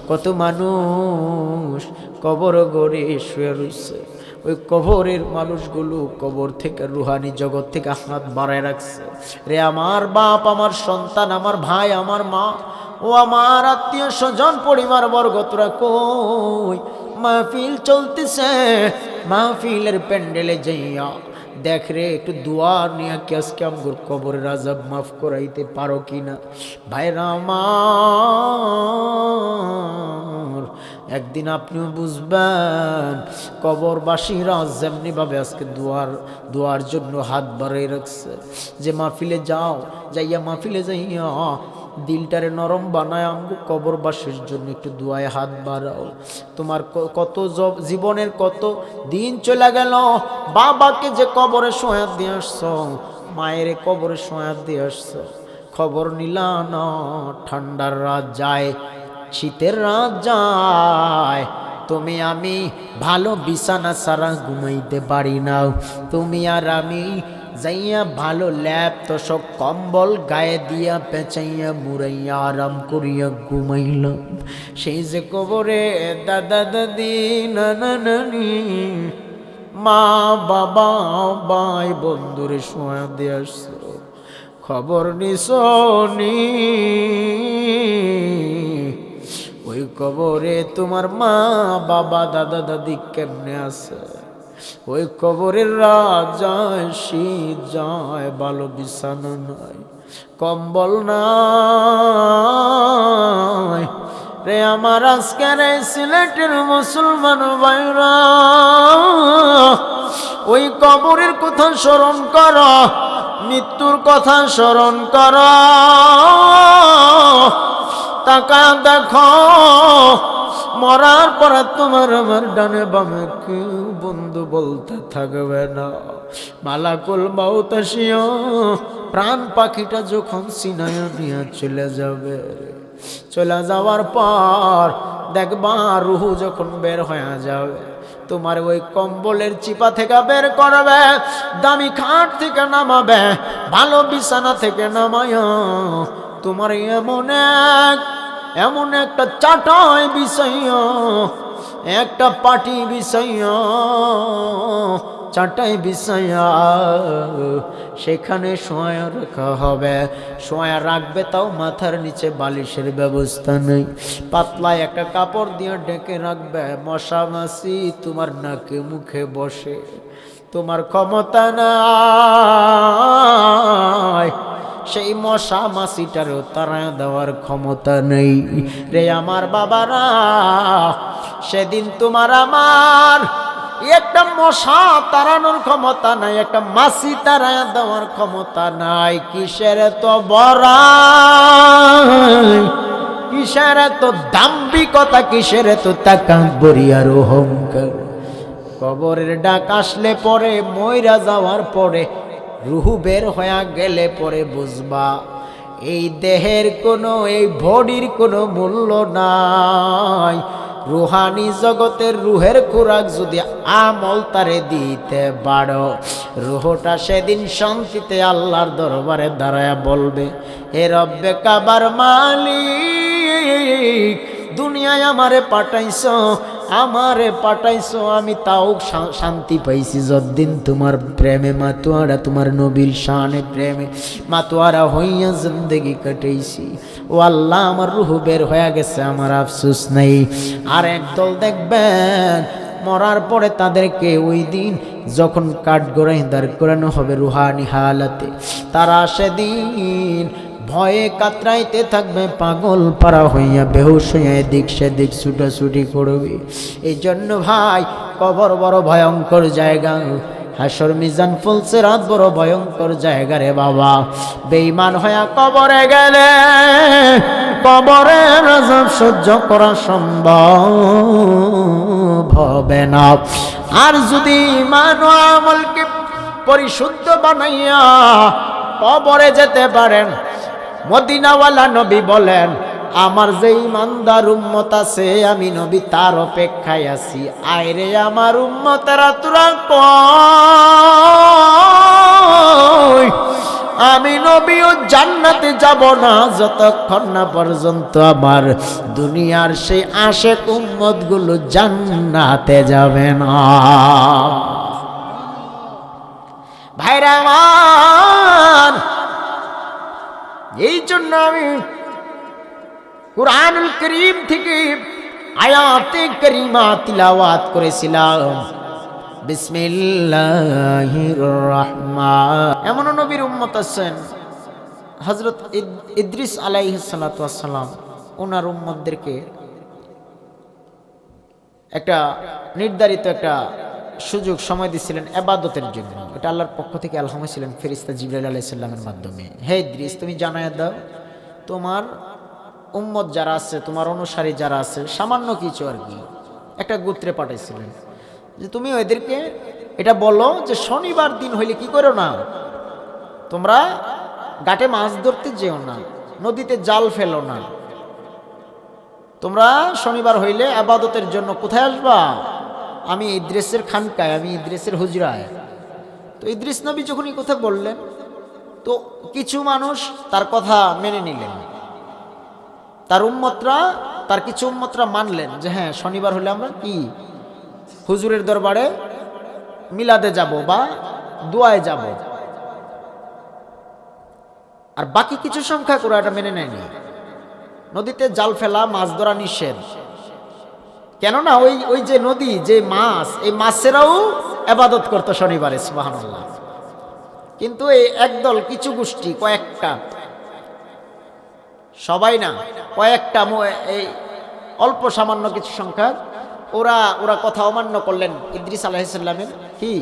কত মানুষ কবর গড়ে শুয়ে রয়েছে, ওই কবরের মানুষগুলো কবর থেকে রুহানি জগৎ থেকে হাত বাড়ায় রাখছে। রে আমার বাপ, আমার সন্তান, আমার ভাই, আমার মা, ও আমার আত্মীয় স্বজন, পরিবার বর্গ, তোরা কই? মাহফিল চলতেছে, মাহফিলের প্যান্ডেলে যাইয়া দেখ রে, একটু দোয়া নিয়ে কি আজকে আমগুর কবরের আযাব মাফ করাইতে পারো কিনা? ভাইরা আমার, একদিন আপনিও বুঝবেন। কবরবাসীরা যেমনি ভাবে আজকে দোয়ার জন্য হাত বাড়াই রাখছে, যে মাহফিলে যাও, যাইয়া মাহফিলে যাইয়া দিলটারে নরম বানায় আমগো কবরবাসীর জন্য একটু দুয়ায় হাত বাড়াও। তোমার কত জীবনের কত দিন চলে গেল, বাবাকে যে কবরে শোয়া দিয়ে আসছো, মায়ের কবরে শোয়া দিয়ে আসছো, খবর নিলা না। ঠান্ডার রাত যায়, শীতের রাত যায়, তুমি আমি ভালো বিছানা ছাড়া ঘুমাইতে পারি না। তুমি আর আমি যাইয়া ভালো ল্যাপ তোষক কম্বল গায়ে দিয়া পেঁচাইয়া মুড়াইয়া আরাম করিয়া ঘুমাইলাম। সেই যে কবরে দাদা দাদি নানা নানি মা বাবা ভাই বন্ধুরে শোয়া দিয়ে আসছো, খবর নিসনি ওই কবরে তোমার মা বাবা দাদা দাদি কেমনে আছে? ওই কবরের রাত যায়, শীত যায়, ভালো বিছানা নাই, কম্বল নাই রে আমার আজকের এই সিলেটের মুসলমান ভাইরা। ওই কবরের কথা স্মরণ কর, মৃত্যুর কথা স্মরণ কর, তাকা দেখো মরার পরে তোমার আমার ডানে বামে কেউ বন্ধু বলতে থাকবে না। মালাকুল মাউত আসিয়া প্রাণ পাখিটা যখন সিনায়া নিয়ে চলে যাবে, চলে যাওয়ার পর দেখবা রুহু যখন বের হয়ে যাবে, তোমার ওই কম্বলের চিপা থেকে বের করবে, দামি খাট থেকে নামাবে, ভালো বিছানা থেকে নামায়া তোমার এমন একটা চাটাই বিছাইয়া, একটা পাটি বিছাইয়া, চাটাই বিছাইয়া সেখানে শোয়া রাখা হবে। শোয়া রাখবে তাও মাথার নিচে বালিশের ব্যবস্থা নেই, পাতলা একটা কাপড় দিয়ে ঢেকে রাখবে। মশা মাছি তোমার নাকে মুখে বসে, তোমার ক্ষমতা নাই সেই মশা মাছিটারও তারা দেওয়ার ক্ষমতা নেই রে আমার বাবারা। সেদিন তোমার আমার একটা মশা তাড়ানোর ক্ষমতা নাই, একটা মাছি তারা দেওয়ার ক্ষমতা নাই। কিসের তো বড়াই, কিসের তো দাম্ভিকতা, কিসের তো তাকাব্বুরি আর অহংকার। কবরের ডাক আসলে পরে, মইরা যাওয়ার পরে, রুহু বের হয়ে গেলে পরে বুঝবা এই দেহের কোনো, এই বডির কোনো মূল্য নাই। রুহানি জগতের রুহের খোরাক যদি আমল তারে দিতে পারো, রুহটা সেদিন শান্তিতে আল্লাহর দরবারে দাঁড়ায় বলবে, হে রব্বে কাবার মালিক, দুনিয়ায় আমারে পাঠাইছো, আমি তাও শান্তি পাইছি যতদিন তোমার প্রেমে মাতোয়ারা, তোমার নবীর শানে প্রেমে মাতোয়ারা হইয়া জিন্দেগি কাটাইছি। ও আল্লাহ, আমার রুহ বের হয়ে গেছে, আমার আফসোস নেই। আর একদল দেখবেন মরার পরে তাদেরকে ওই দিন যখন কাঠগড়ায় দাঁড় করানো হবে রুহানি হালাতে, তারা সেদিন ভয়ে কাতরাইতে থাকবে, পাগল পারা হইয়া বেহুশ হইয়া এদিক সেদিক ছুটাছুটি করবে। এই জন্য ভাই কবর বড় ভয়ঙ্কর জায়গা, হাসর মিজান ফুলছে রাত বড় ভয়ঙ্কর জায়গা রে বাবা। বেঈমান হইয়া কবরে গেলে কবরের আযাব সহ্য করা সম্ভব হবে না। আর যদি ঈমান ও আমলকে পরিশুদ্ধ বানাইয়া কবরে যেতে পারেন, মদিনাওয়ালা নবী বলেন, আমার যে ইমানদার উম্মত আছে আমি নবী তার অপেক্ষায় আছি। আইরে আমার উম্মতেরা তোরা কই, আমি নবীও জান্নাতে যাব না যতক্ষণ না পর্যন্ত আমার দুনিয়ার সেই আশেক উম্মত গুলো জান্নাতে যাবে না। ভাইরা আমার, এই জন্য আমি কুরআনুল কারীম থেকে আয়াতে কারিমা তিলাওয়াত করেছিলাম। বিসমিল্লাহির রহমান। এমন নবীর উম্মত আছেন হযরত ইদ্রিস আলাইহিস সালাতু ওয়াস সালাম, ওনার উম্মতদেরকে একটা নির্ধারিত একটা সুযোগ সময় দিচ্ছিলেন ইবাদতের জন্য। এটা আল্লাহর পক্ষ থেকে আলহাম ছিলেন ফেরেশতা জিবরাইল আলাইহিস সালামের মাধ্যমে। হে ইদ্রিস, তুমি জানায়া দাও তোমার উম্মত যারা আছে, তোমার অনুসারী যারা আছে, সামান্য কিছু আর কি একটা গোত্রে পাঠাইছিলেন, যে তুমি ওদেরকে এটা বলো যে শনিবার দিন হইলে কি করো না, তোমরা ঘাটে মাছ ধরতে যেও না, নদীতে জাল ফেলো না, তোমরা শনিবার হইলে আবাদতের জন্য কোথায় আসবা? আমি ইদ্রিসের খানকায়, আমি ইদ্রিসের হুজরায়। তো ইদ্রিস নবী যখন এই কথা বললেন, তো কিছু মানুষ তার কথা মেনে নিলেন, তার কিছু উম্মতরা মানলেন যে হ্যাঁ শনিবার হলে আমরা কি হুজুরের দরবারে মিলাদে যাব বা দোয়ায় যাব। আর বাকি কিছু সংখ্যক ওরা এটা মেনে নেয়নি। নদীতে জাল ফেলা, মাছ ধরা নিষেধ। কেননা ওই যে নদী, যে মাছ, এই মাছেরাও ইবাদত করতো শনিবারে, সুবহানাল্লাহ। কিন্তু এই একদল কিছু গোষ্ঠী, কয়েকটা, সবাই না, কয়েকটা, এই অল্প সামান্য কিছু সংখ্যা, ওরা কথা অমান্য করলেন। ইদ্রিস আলাইহিস সালামের কি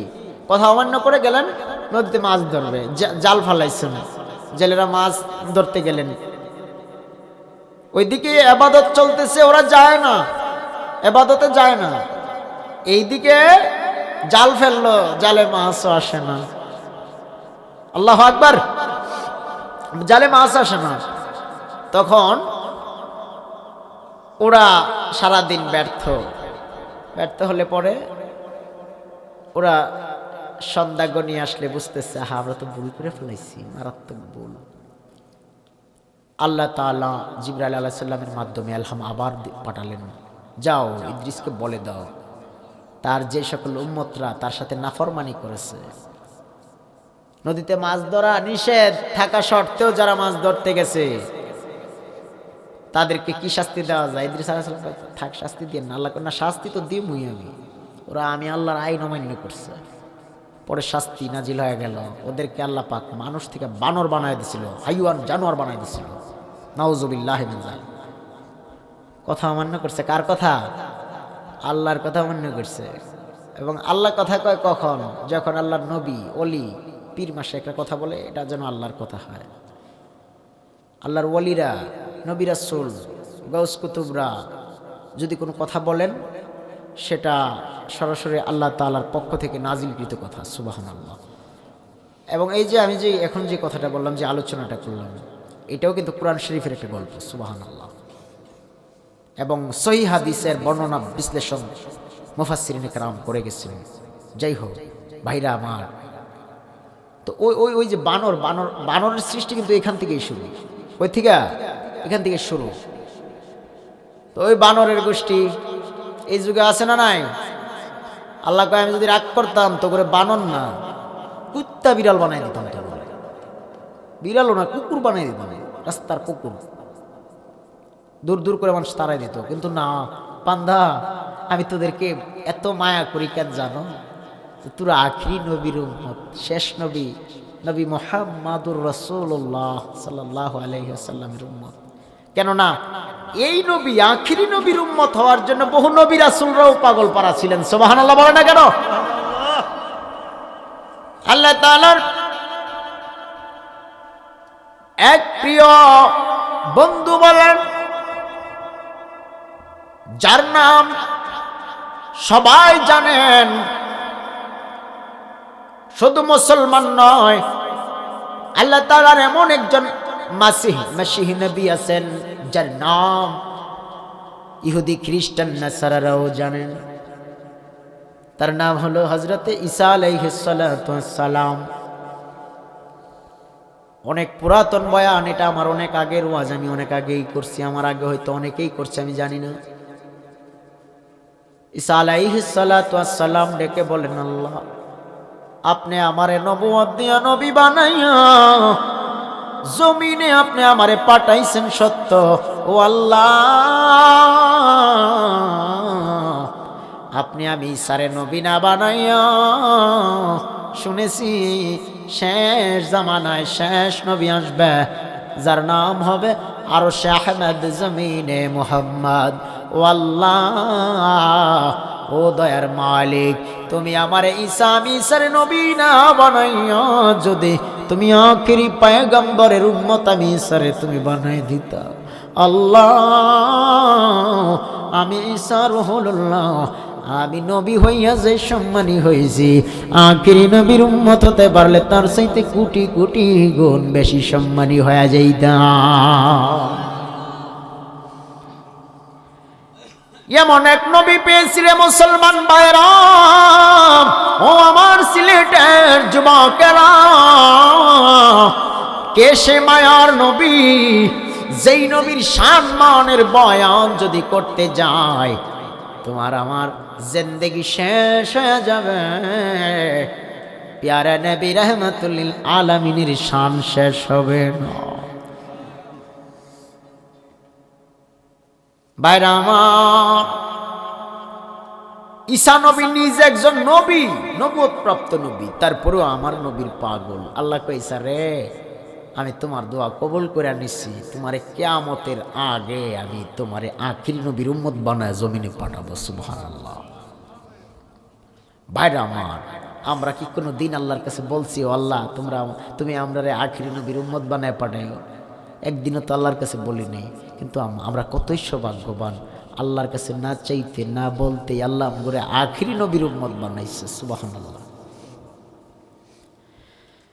কথা অমান্য করে গেলেন নদীতে মাছ ধরবে, জাল ফালাইছেন, জেলেরা মাছ ধরতে গেলেন। ওইদিকে ইবাদত চলতেছে, ওরা যায় না, ইবাদতে যায় না। এইদিকে জাল ফেললো, জালে মাছও আসে না। আল্লাহু আকবার। জালে মাছ আসে না। তখন ওরা সারাদিন ব্যর্থ হলে পরে ওরা সন্ধ্যা গনিয়ে আসলে বুঝতেছে, হ্যাঁ আমরা তো ভুল করে ফেলাইছি, মারাত্মক ভুল। আল্লাহ তাআলা জিবরাইল আলাইহিস সালামের মাধ্যমে আলহাম আবার পাঠালেন, যাও ইদ্রিসকে বলে দাও তার যে সকল উম্মতরা তার সাথে নাফরমানি করেছে, নদীতে মাছ ধরা নিষেধ থাকা সত্ত্বেও যারা মাছ ধরতে গেছে তাদেরকে কি শাস্তি দেওয়া যায়? ইদ্রিস আলাইহিস সালাম থাক, শাস্তি দিয়ে না। আল্লাহ না, শাস্তি তো দিমই আমি আল্লাহর আইন অমান্য করছে। পরে শাস্তি নাজিল হয়ে গেল। ওদেরকে আল্লাহ পাক মানুষ থেকে বানর বানায় দিছিল, হাইওয়ান জানোয়ার বানায় দিছিল। নাউজুবিল্লাহি মিন যালিক। কথা অমান্য করছে। কার কথা? আল্লাহর কথা অমান্য করছে। এবং আল্লাহ কথা কয় কখন? যখন আল্লাহর নবী, ওলি, পীর মাশায়েখরা কথা বলে, এটা যেন আল্লাহর কথা হয়। আল্লাহর ওলিরা, নবী রাসূল, গাউস কুতুবরা যদি কোনো কথা বলেন, সেটা সরাসরি আল্লাহ তাআলার পক্ষ থেকে নাজিলকৃত কথা, সুবহানাল্লাহ। এবং এই যে আমি যে এখন যে কথাটা বললাম, যে আলোচনাটা করলাম, এটাও কিন্তু কোরআন শরীফের একটা গল্প, সুবহানাল্লাহ। এবং সহিহ হাদিসের বর্ণনা বিশ্লেষণ মুফাসসিরিনে কেরাম করে গেছেন। যাই হোক ভাইরা আমার, তো ওই যে বানরের সৃষ্টি কিন্তু এখান থেকেই শুরু। এখান থেকে শুরু। তো ওই বানরের গোষ্ঠী এই যুগে আছে না নাই? আল্লাহ কয়, আমি যদি রাগ করতাম তো করে বানর না, কুত্তা বিড়াল বানাই দিতাম। তো বিড়ালও না, কুকুর বানাই দিতাম, রাস্তার কুকুর। দূর দূর করে মানুষ তাড়াই দিত। কিন্তু না, পান্ধা, আমি তোদেরকে এত মায়া করি কেন জানো? তোরা আখিরি নবীর উম্মত, শেষ নবী, নবী মুহাম্মাদুর রাসূলুল্লাহ সাল্লাল্লাহু আলাইহি ওয়াসাল্লামের উম্মত। কেননা এই নবী আখিরি নবীর উম্মত হওয়ার জন্য বহু নবী রাসূলরাও পাগল পারা ছিলেন। সুবহানাল্লাহ বলে না কেন? আল্লাহ তাআলার এক প্রিয় বন্ধু বলেন, যার নাম সবাই জানেন, শুধু মুসলমান নয়, আল্লাহ তাআলার এমন একজন মাসিহ নবী আছেন যার নাম ইহুদি খ্রিস্টান নাসারারাও জানেন। তার নাম হলো হযরতে ঈসা আলাইহিস সালাতু ওয়াস সালাম। অনেক পুরাতন বয়ান, এটা আমার অনেক আগের ওয়াজ, আমি অনেক আগেই করছি, আমার আগে হয়তো অনেকেই করছে, আমি জানি না। ঈসা আলাইহিস সালাতু ওয়াস সালাম ডেকে বলেন, আল্লাহ আপনি আমারে নবুয়ত দিয়া নবী বানাইয়া জমিনে আপনি আমারে পাঠাইছেন সত্য, ও আল্লাহ আপনি আমি ঈসারে নবী না বানাইয়া শুনেছি শেষ জামানায় শেষ নবী আসবে, যার নাম হবে আরশে আহমদ, জমিনে মুহাম্মদ। ও আল্লাহ, ও দয়ার মালিক, তুমি আমার ঈসা মিসার নবী না বানাইয়া যদি তুমি আখিরি পয়গম্বরের উম্মত আমি ঈসারে তুমি বানাই দিতা, আল্লাহ আমি ঈসা রুহুল্লাহ, আমি নবী হইয়া যে সম্মানী হয়েছি, আখিরি নবীর উম্মত হতে পারলে তার চাইতে কোটি কোটি গুণ বেশি সম্মানী হয়ে যাইতাম। এমন এক নবী পেয়েছি রে মুসলমান ভাইরা, ও আমার সিলেটের যুবকেরা, কে সে মায়ার নবী, যেই নবীর সম্মানের বয়ান যদি করতে যায় তোমার আমার জিন্দেগি শেষ হয়ে যাবে, প্যারা নবী রহমাতুল লিল আলামিনের শান শেষ হবে না। ভাইরা আমার, ঈসা নবী নিজে একজন নবী, নবুয়ত প্রাপ্ত নবী, তারপরেও আমার নবীর পাগল। আল্লাহ কই ঈসা রে, আমি তোমার দোয়া কবুল করে নিছি, তোমারে কিয়ামতের আগে আমি তোমারে আখিরি নবীর উম্মত বানায় জমিনে পাঠাবো। সুবহানাল্লাহ। ভাইরা আমার, আমরা কি কোনো দিন আল্লাহর কাছে বলছি ও আল্লাহ তুমি আমরারে আখিরি নবীর উম্মত বানায় পাঠাইও? একদিনও তো আল্লাহর কাছে বলি নাই। কিন্তু আমরা কতই সৌভাগ্যবান, আল্লাহর কাছে না চাইতে না বলতে আল্লাহ করে আখিরি নবীর উম্মত বানাইছে। সুবহানাল্লাহ।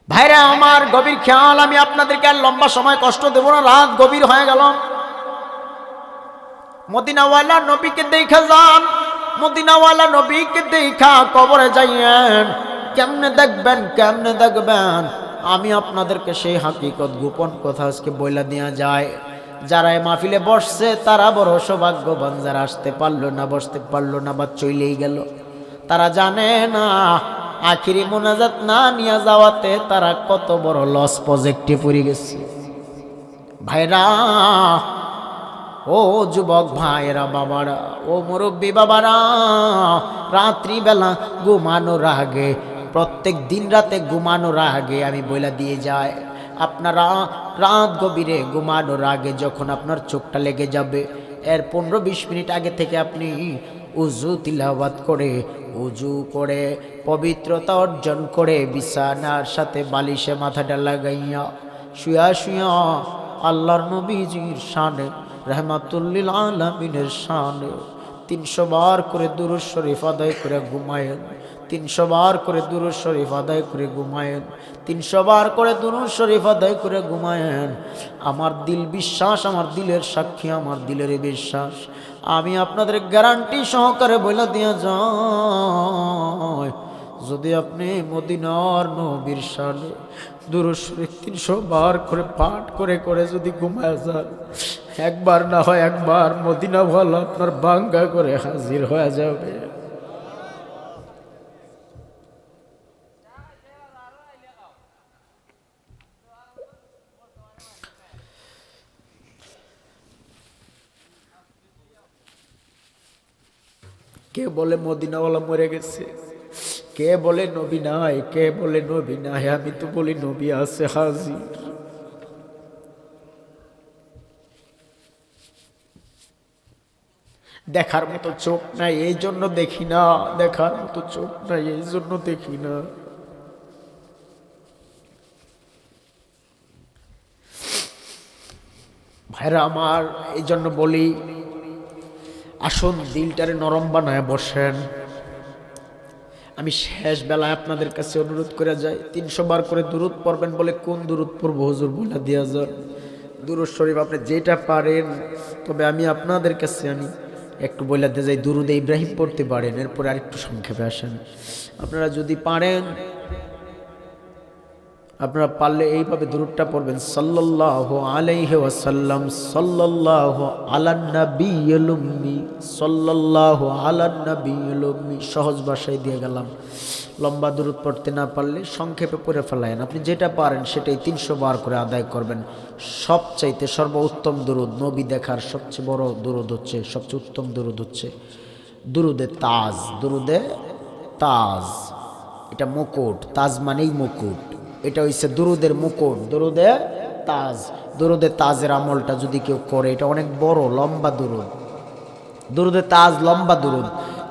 ভাইরা আমার, গভীর খেয়াল, আমি আপনাদেরকে আর লম্বা সময় কষ্ট দেব না, রাত গভীর হয়ে গেল। মদিনাওয়ালা নবীকে দেখা যান, মদিনাওয়ালা নবীকে দেখা কবরে যাইয়েন। কেমনে দেখবেন, কেমনে দেখবেন? আমি আপনাদেরকে সেই হাকিকত গোপন কথা আজকে বইলা দেয়া যায়। যারা এই মাহফিলে বসছে তারা বড় সৌভাগ্যবান, যারা আসতে পারলো না, বসতে পারলো না বা চলেই গেল, তারা জানে না আখিরি মোনাজাত না নিয়ে যাওয়াতে তারা কত বড় লস প্রজেক্টে পড়ে গেছে। ভাইরা, ও যুবক ভাইরা, বাবারা, ও মুরব্বী বাবারা, রাত্রিবেলা ঘুমানোর আগে, প্রত্যেক দিন রাতে ঘুমানোর আগে আমি বইলা দিয়ে যাই, আপনারা রাত গভীরে ঘুমানোর আগে যখন আপনার চোখটা লেগে যাবে, এর 15-20 মিনিট আগে থেকে আপনি উজু তিলাওয়াত করে, উজু করে পবিত্রতা অর্জন করে বিছানার সাথে বালিশে মাথাটা লাগাইয়া শুয়া শুয়া আল্লাহর নবীজির শানে, রহমাতুল লিল আলামিনের শানে 300 বার করে দুরূদ শরীফ আদায় করে ঘুমায়েন। 300 বার করে দুরূদ শরীফ আদায় করে ঘুমায়েন। 300 বার করে দুরূদ শরীফ আদায় করে ঘুমায়েন। আমার দিল বিশ্বাস, আমার দিলের সাক্ষী, আমার দিলের বিশ্বাস, আমি আপনাদের গ্যারান্টি সহকারে বলে দিয়ে যাই, যদি আপনি মদিনার নবীর শানে দুরূদ শরীফ 300 বার করে পাঠ করে করে যদি ঘুমায় যান, একবার না হয় একবার মদিনা ভালো আপনার বাঙ্গা করে হাজির হয়ে যাবে। কে বলে মদিনাওয়ালা মরে গেছে, কে বলে নবী নাই, কে বলে নবী নাই, আমি তো বলি নবী আছে হাজির। দেখার মতো চোখ নাই এই জন্য দেখি না, দেখার মতো চোখ নাই এই জন্য দেখি না। ভাইরা আমার, এই জন্য বলি, আসুন দিলটারে নরম বানায় বসেন। আমি শেষ বেলায় আপনাদের কাছে অনুরোধ করে যাই, 300 বার করে দুরূদ পড়বেন। বলে কোন দুরূদ পড়বো হুজুর, বলে দিয়া যান। দুরূদ শরীফ আপনি যেটা পারেন, তবে আমি আপনাদের কাছে একটু বলে দিয়ে যাই, দুরূদে ইব্রাহিম পড়তে পারেন। এরপরে আরেকটু সংক্ষেপে আসেন। আপনারা যদি পারেন, আপনারা পারলে এইভাবে দুরূদটা পড়বেন, সাল্লাল্লাহু আলাইহি ওয়াসাল্লাম, সাল্লাল্লাহু আলান নবিয়্যিল উম্মি, সাল্লাল্লাহু আলান নবিয়্যিল উম্মি। সহজ ভাষায় দিয়ে গেলাম। লম্বা দুরূদ পড়তে না পারলে সংক্ষেপে পড়ে ফেলায়েন। আপনি যেটা পারেন সেটাই 300 বার করে আদায় করবেন। সবচাইতে সর্বোত্তম দুরূদ, নবী দেখার সবচেয়ে বড় দুরূদ হচ্ছে, সবচেয়ে উত্তম দুরূদ হচ্ছে দুরূদে তাজ। দুরূদে তাজ, এটা মুকুট, তাজ মানেই মুকুট, এটা হচ্ছে দুরূদের মুকুট, দুরূদে তাজ। দুরূদে তাজের আমলটা যদি কেউ করে, এটা অনেক বড় লম্বা দুরূদ, দুরুদে তাজ লম্বা দুরুদ,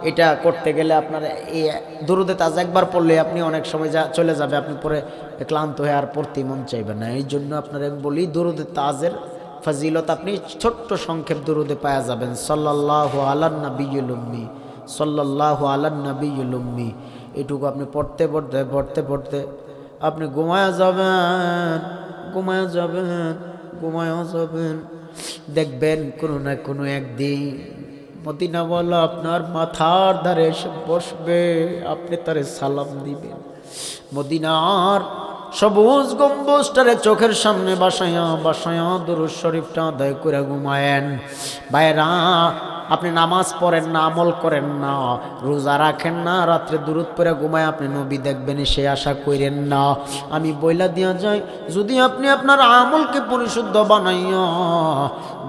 এটা করতে গেলে আপনার এই দুরুদে তাজ একবার পড়লে আপনি অনেক সময় চলে যাবে, আপনি পরে ক্লান্ত হয়ে আর পড়তে মন চাইবে না। এই জন্য আপনার আমি বলি দুরুদে তাজের ফজিলত আপনি ছোট্ট সংক্ষেপ দুরুদে পাওয়া যাবেন। সাল্লাল্লাহু আলান নবিয়্যিল উম্মি, সাল্লাল্লাহু আলান নবিয়্যিল উম্মি, এটুকু আপনি পড়তে পড়তে পড়তে পড়তে আপনি ঘুমায়া যাবেন, ঘুমায়া যাবেন, ঘুমায়া যাবেন। দেখবেন কোনো না কোনো একদিন মদিনাওয়ালা আপনার মাথার ধারে এসে বসবে, আপনি তারে সালাম দিবেন। মদিনার সবুজ গম্বুজটারে চোখের সামনে বাসায়া বাসায়া দুরূদ শরীফটা আদায় করে ঘুমায়েন। ভাইরা, আপনি নামাজ পড়েন না, আমল করেন না, রোজা রাখেন না, রাত্রে দুরূদ পড়ে ঘুমায় আপনি নবী দেখবেন সে আশা করেন না। আমি বইলা দিয়া যাই, যদি আপনি আপনার আমলকে পরিশুদ্ধ বানাইয়া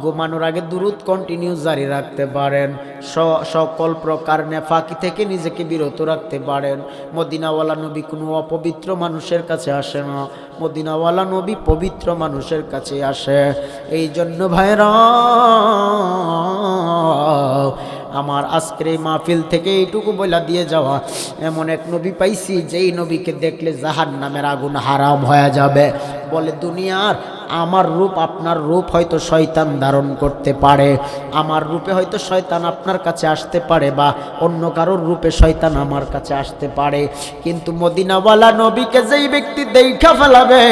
ঘুমানোর আগে দুরূদ কন্টিনিউ জারি রাখতে পারেন, সকল প্রকার নেফাকি থেকে নিজেকে বিরত রাখতে পারেন। মদিনাওয়ালা নবী কোনো অপবিত্র মানুষের কাছে আসে না, মদিনাওয়ালা নবী পবিত্র মানুষের কাছে আসে। এই জন্য ভাইরা, আমার আজকের এই মাহফিল থেকে এইটুকু বইলা দিয়ে যাওয়া, এমন এক নবী পাইছি যেই নবীকে দেখলে জাহান্নামের আগুন হারাম হয়ে যাবে। বলে দুনিয়ার আমার রূপ আপনার রূপ হয়তো শয়তান ধারণ করতে পারে, আমার রূপে হয়তো শয়তান আপনার কাছে আসতে পারে, বা অন্য কারোর রূপে শয়তান আমার কাছে আসতে পারে, কিন্তু মদিনাওয়ালা নবীকে যেই ব্যক্তি দেখা ফেলাবে,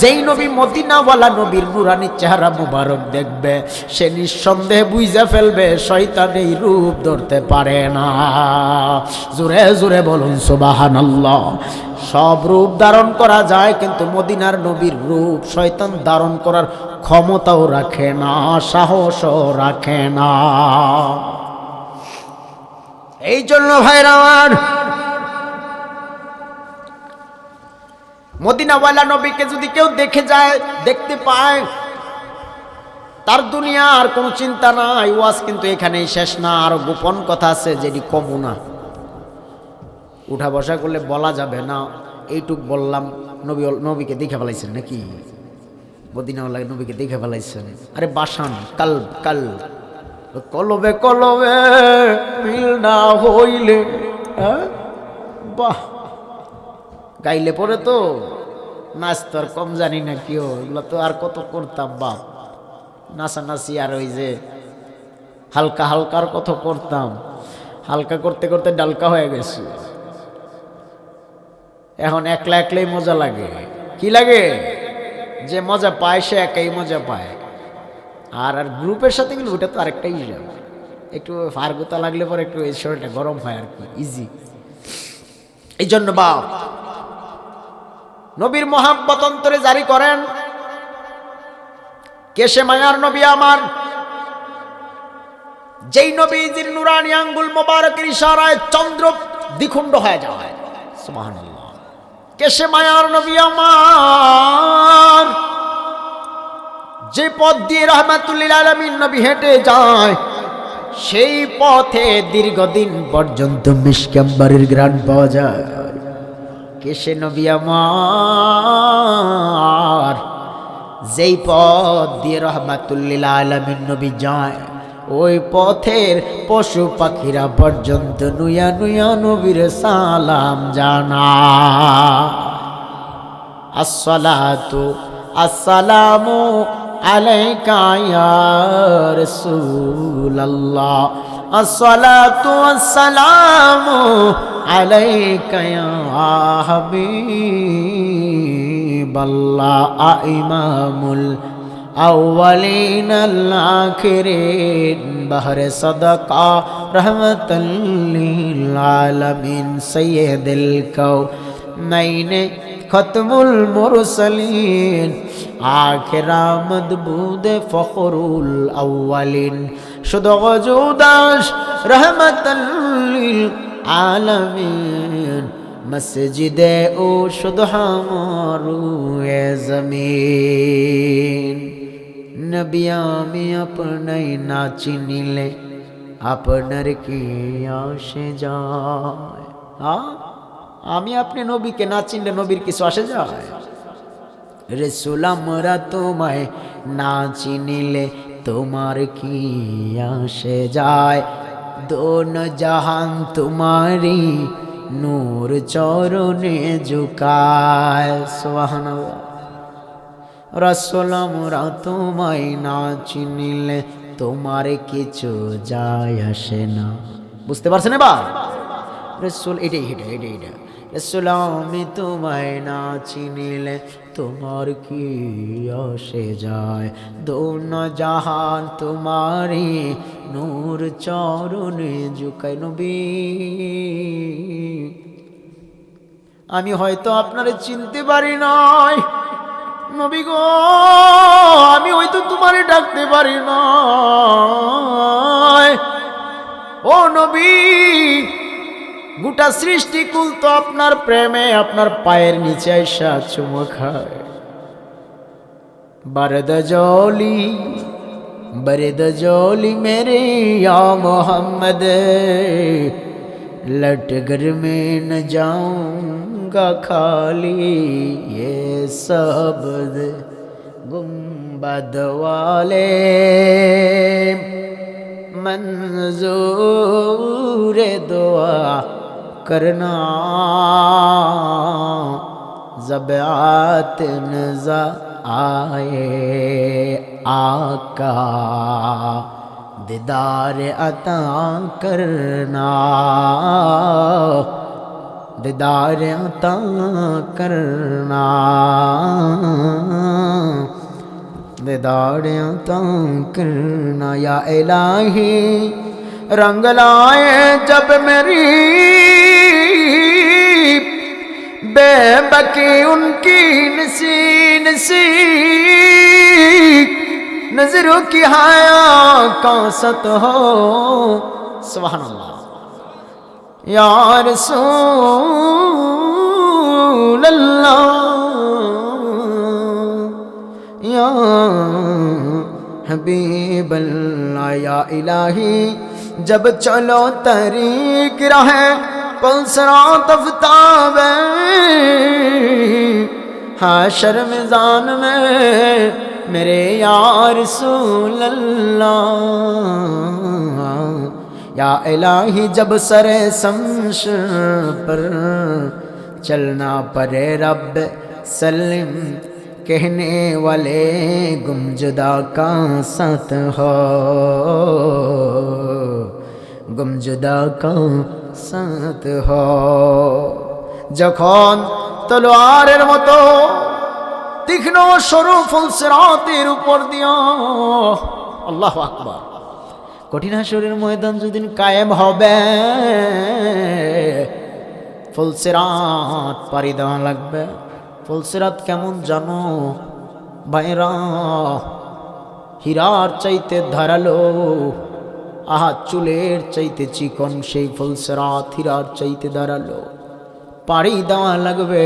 যেই নবী মদিনাওয়ালা নবীর নুরানি চেহারা মুবারক দেখবে, সে নিঃসন্দেহে বুঝে ফেলবে শয়তান এই রূপ ধরতে পারে না। জোরে জোরে বলুন সুবহানাল্লাহ। সব রূপ ধারণ করা যায়, কিন্তু মদিনার নবীর রূপ শয়তান ধারণ করার ক্ষমতাও রাখে না, সাহসও রাখে না। এই জন্য ভাইরা আমার, মদিনাওয়ালা নবীকে যদি কেউ দেখে যায়, দেখতে পায়, তার দুনিয়া আর কোনো চিন্তা নাই। ওয়াজ কিন্তু এখানেই শেষ না, আরো গোপন কথা আছে যেটি কম না, উঠা বসা করলে বলা যাবে না। এইটুক বললাম, নবীকে দেখে ফেলাইছেন নাকি? মদিনাওয়ালা নবীকে দেখে ফেলাইছেন? আরে বাসান কাল কাল কলবে কলবে মিল না হইলে, বাহ, গাইলে পরে তো নাচ তো আর কম জানি না কেউ, এগুলো তো আর কত করতাম বাপ, নাচানাচি আর ওই যে হালকা হালকার কত করতাম, হালকা করতে করতে ডালকা হয়ে গেছে। এখন একলা একলাই মজা লাগে। কি লাগে? যে মজা পায় সে একাই মজা পায়, আর আর গ্রুপের সাথে গেলে ওটা তো আরেকটাই যাবে, একটু ফারগুতা লাগলে পরে একটু এই শরীরটা গরম হয় আর কি, ইজি। এই জন্য বাপ নবীর মহাব্বত অন্তরে জারি করেন। কেশে মায়ার নবী আমার, যেই নবীজির নুরানি আঙ্গুল মোবারকের ইশারায় চন্দ্র দ্বিখণ্ড হয়ে যায়, সুবহানাল্লাহ। কেশে মায়ার নবী আমার, যে পথ দিয়ে রাহমাতুল লিল আলামিন নবী হেঁটে যায়, সেই পথে দীর্ঘদিন পর্যন্ত মিশকে আম্বরের ঘ্রাণ পাওয়া যায়। কেশে নবী আমার, যেই পথ দিয়ে রাহমাতুল লিল আলামিন নবী যায়, ওই পথের পশু পাখিরা পর্যন্ত নুয়া নুয়া নবীর সালাম জানায়। আসসালাতু আসসালামু আলাইকা ইয়া রাসূলুল্লাহ, আসসালাতু আসসালামু আলাইকা ইয়া হাবিবাল্লাহ, ইমামুল আউয়ালিন আল আখিরিন, বাহরে সাদাকা রাহমাতাল লিল আলামিন, সাইয়্যিদুল কাউনাইন খতমুল মুরসালিন, আখিরা মদবুদ ফখরুল আউয়ালিন, শুধু ওজুদাস রাহমাতাল লিল আলামিন, মসজিদে ও শুধু হামারুয়ে জমিন। নবী আমি আপনাই না চিনিলে আপনার কি আসে যায়? আমি আপনি নবীকে না চিনলে নবীর কিছু আসে যায়? রাসূল আমরা তোমায় না চিনিলে তোমার কি আসে যায়, দোন জাহান তোমারি নূর চরণে ঝুকায়। সুবহানাল্লাহ। রাসূল আমরা তোমায় না চিনিলে তোমার কিছু যায় আসে না। বুঝতে পারছেন এবার? রাসূল এটাই রাসূল আমি তোমায় না চিনিলে তোমার কি আসে যায়, দোন জাহান তোমারি নূর চরণে ঝুকায়। নবী আমি হয়তো আপনারে চিনতে পারি নাই, নবী গো আমি হয়তো তোমারে ডাকতে পারি না, ও নবী গোটা সৃষ্টিকুল তো আপনার প্রেমে আপনার পায়ের নিচে আইসা চুমো খায়। बरद जोली मेरे या मोहम्मद, लट घर में न जाऊंगा खाली, ये सब गुंबद वाले मंजूर दुआ करना, ज़बात नज़ा आए आका दीदार अता करना, दीदार अता करना, दीदार अता करना। या इलाही रंग लाए जब मेरी बेबकी उनकी नसी नसी, नजरों की हाया कासत हो। सुभानअल्लाह। या रसूल अल्लाह, या हबीब अल्लाह, या इलाही जब चलो तरीक रहे पलसरात अफ्ताब, हाशर मिज़ान में मेरे या रसूल अल्लाह, या इलाही जब सरे शमशर पर चलना पड़े रब सल्लिम कहने वाले गुमजुदा का साथ हो, गुमजुदा का साथ हो। যখন তলোয়ারের মতো তীক্ষ্ণ সরু ফুলসিরাতের উপর দিয়া, আল্লাহু আকবার, কঠিন হাসরের ময়দান যেদিন কায়েম হবে, ফুলসিরাত পাড়ি দেওয়া লাগবে। ফুলসিরাত কেমন জানো ভাইরা? হীরার চাইতে ধারালো, আহা চুলের চাইতে চিকন সেই ফুলসিরাত হীরার চাইতে ধারালো। পাড়ি দেওয়া লাগবে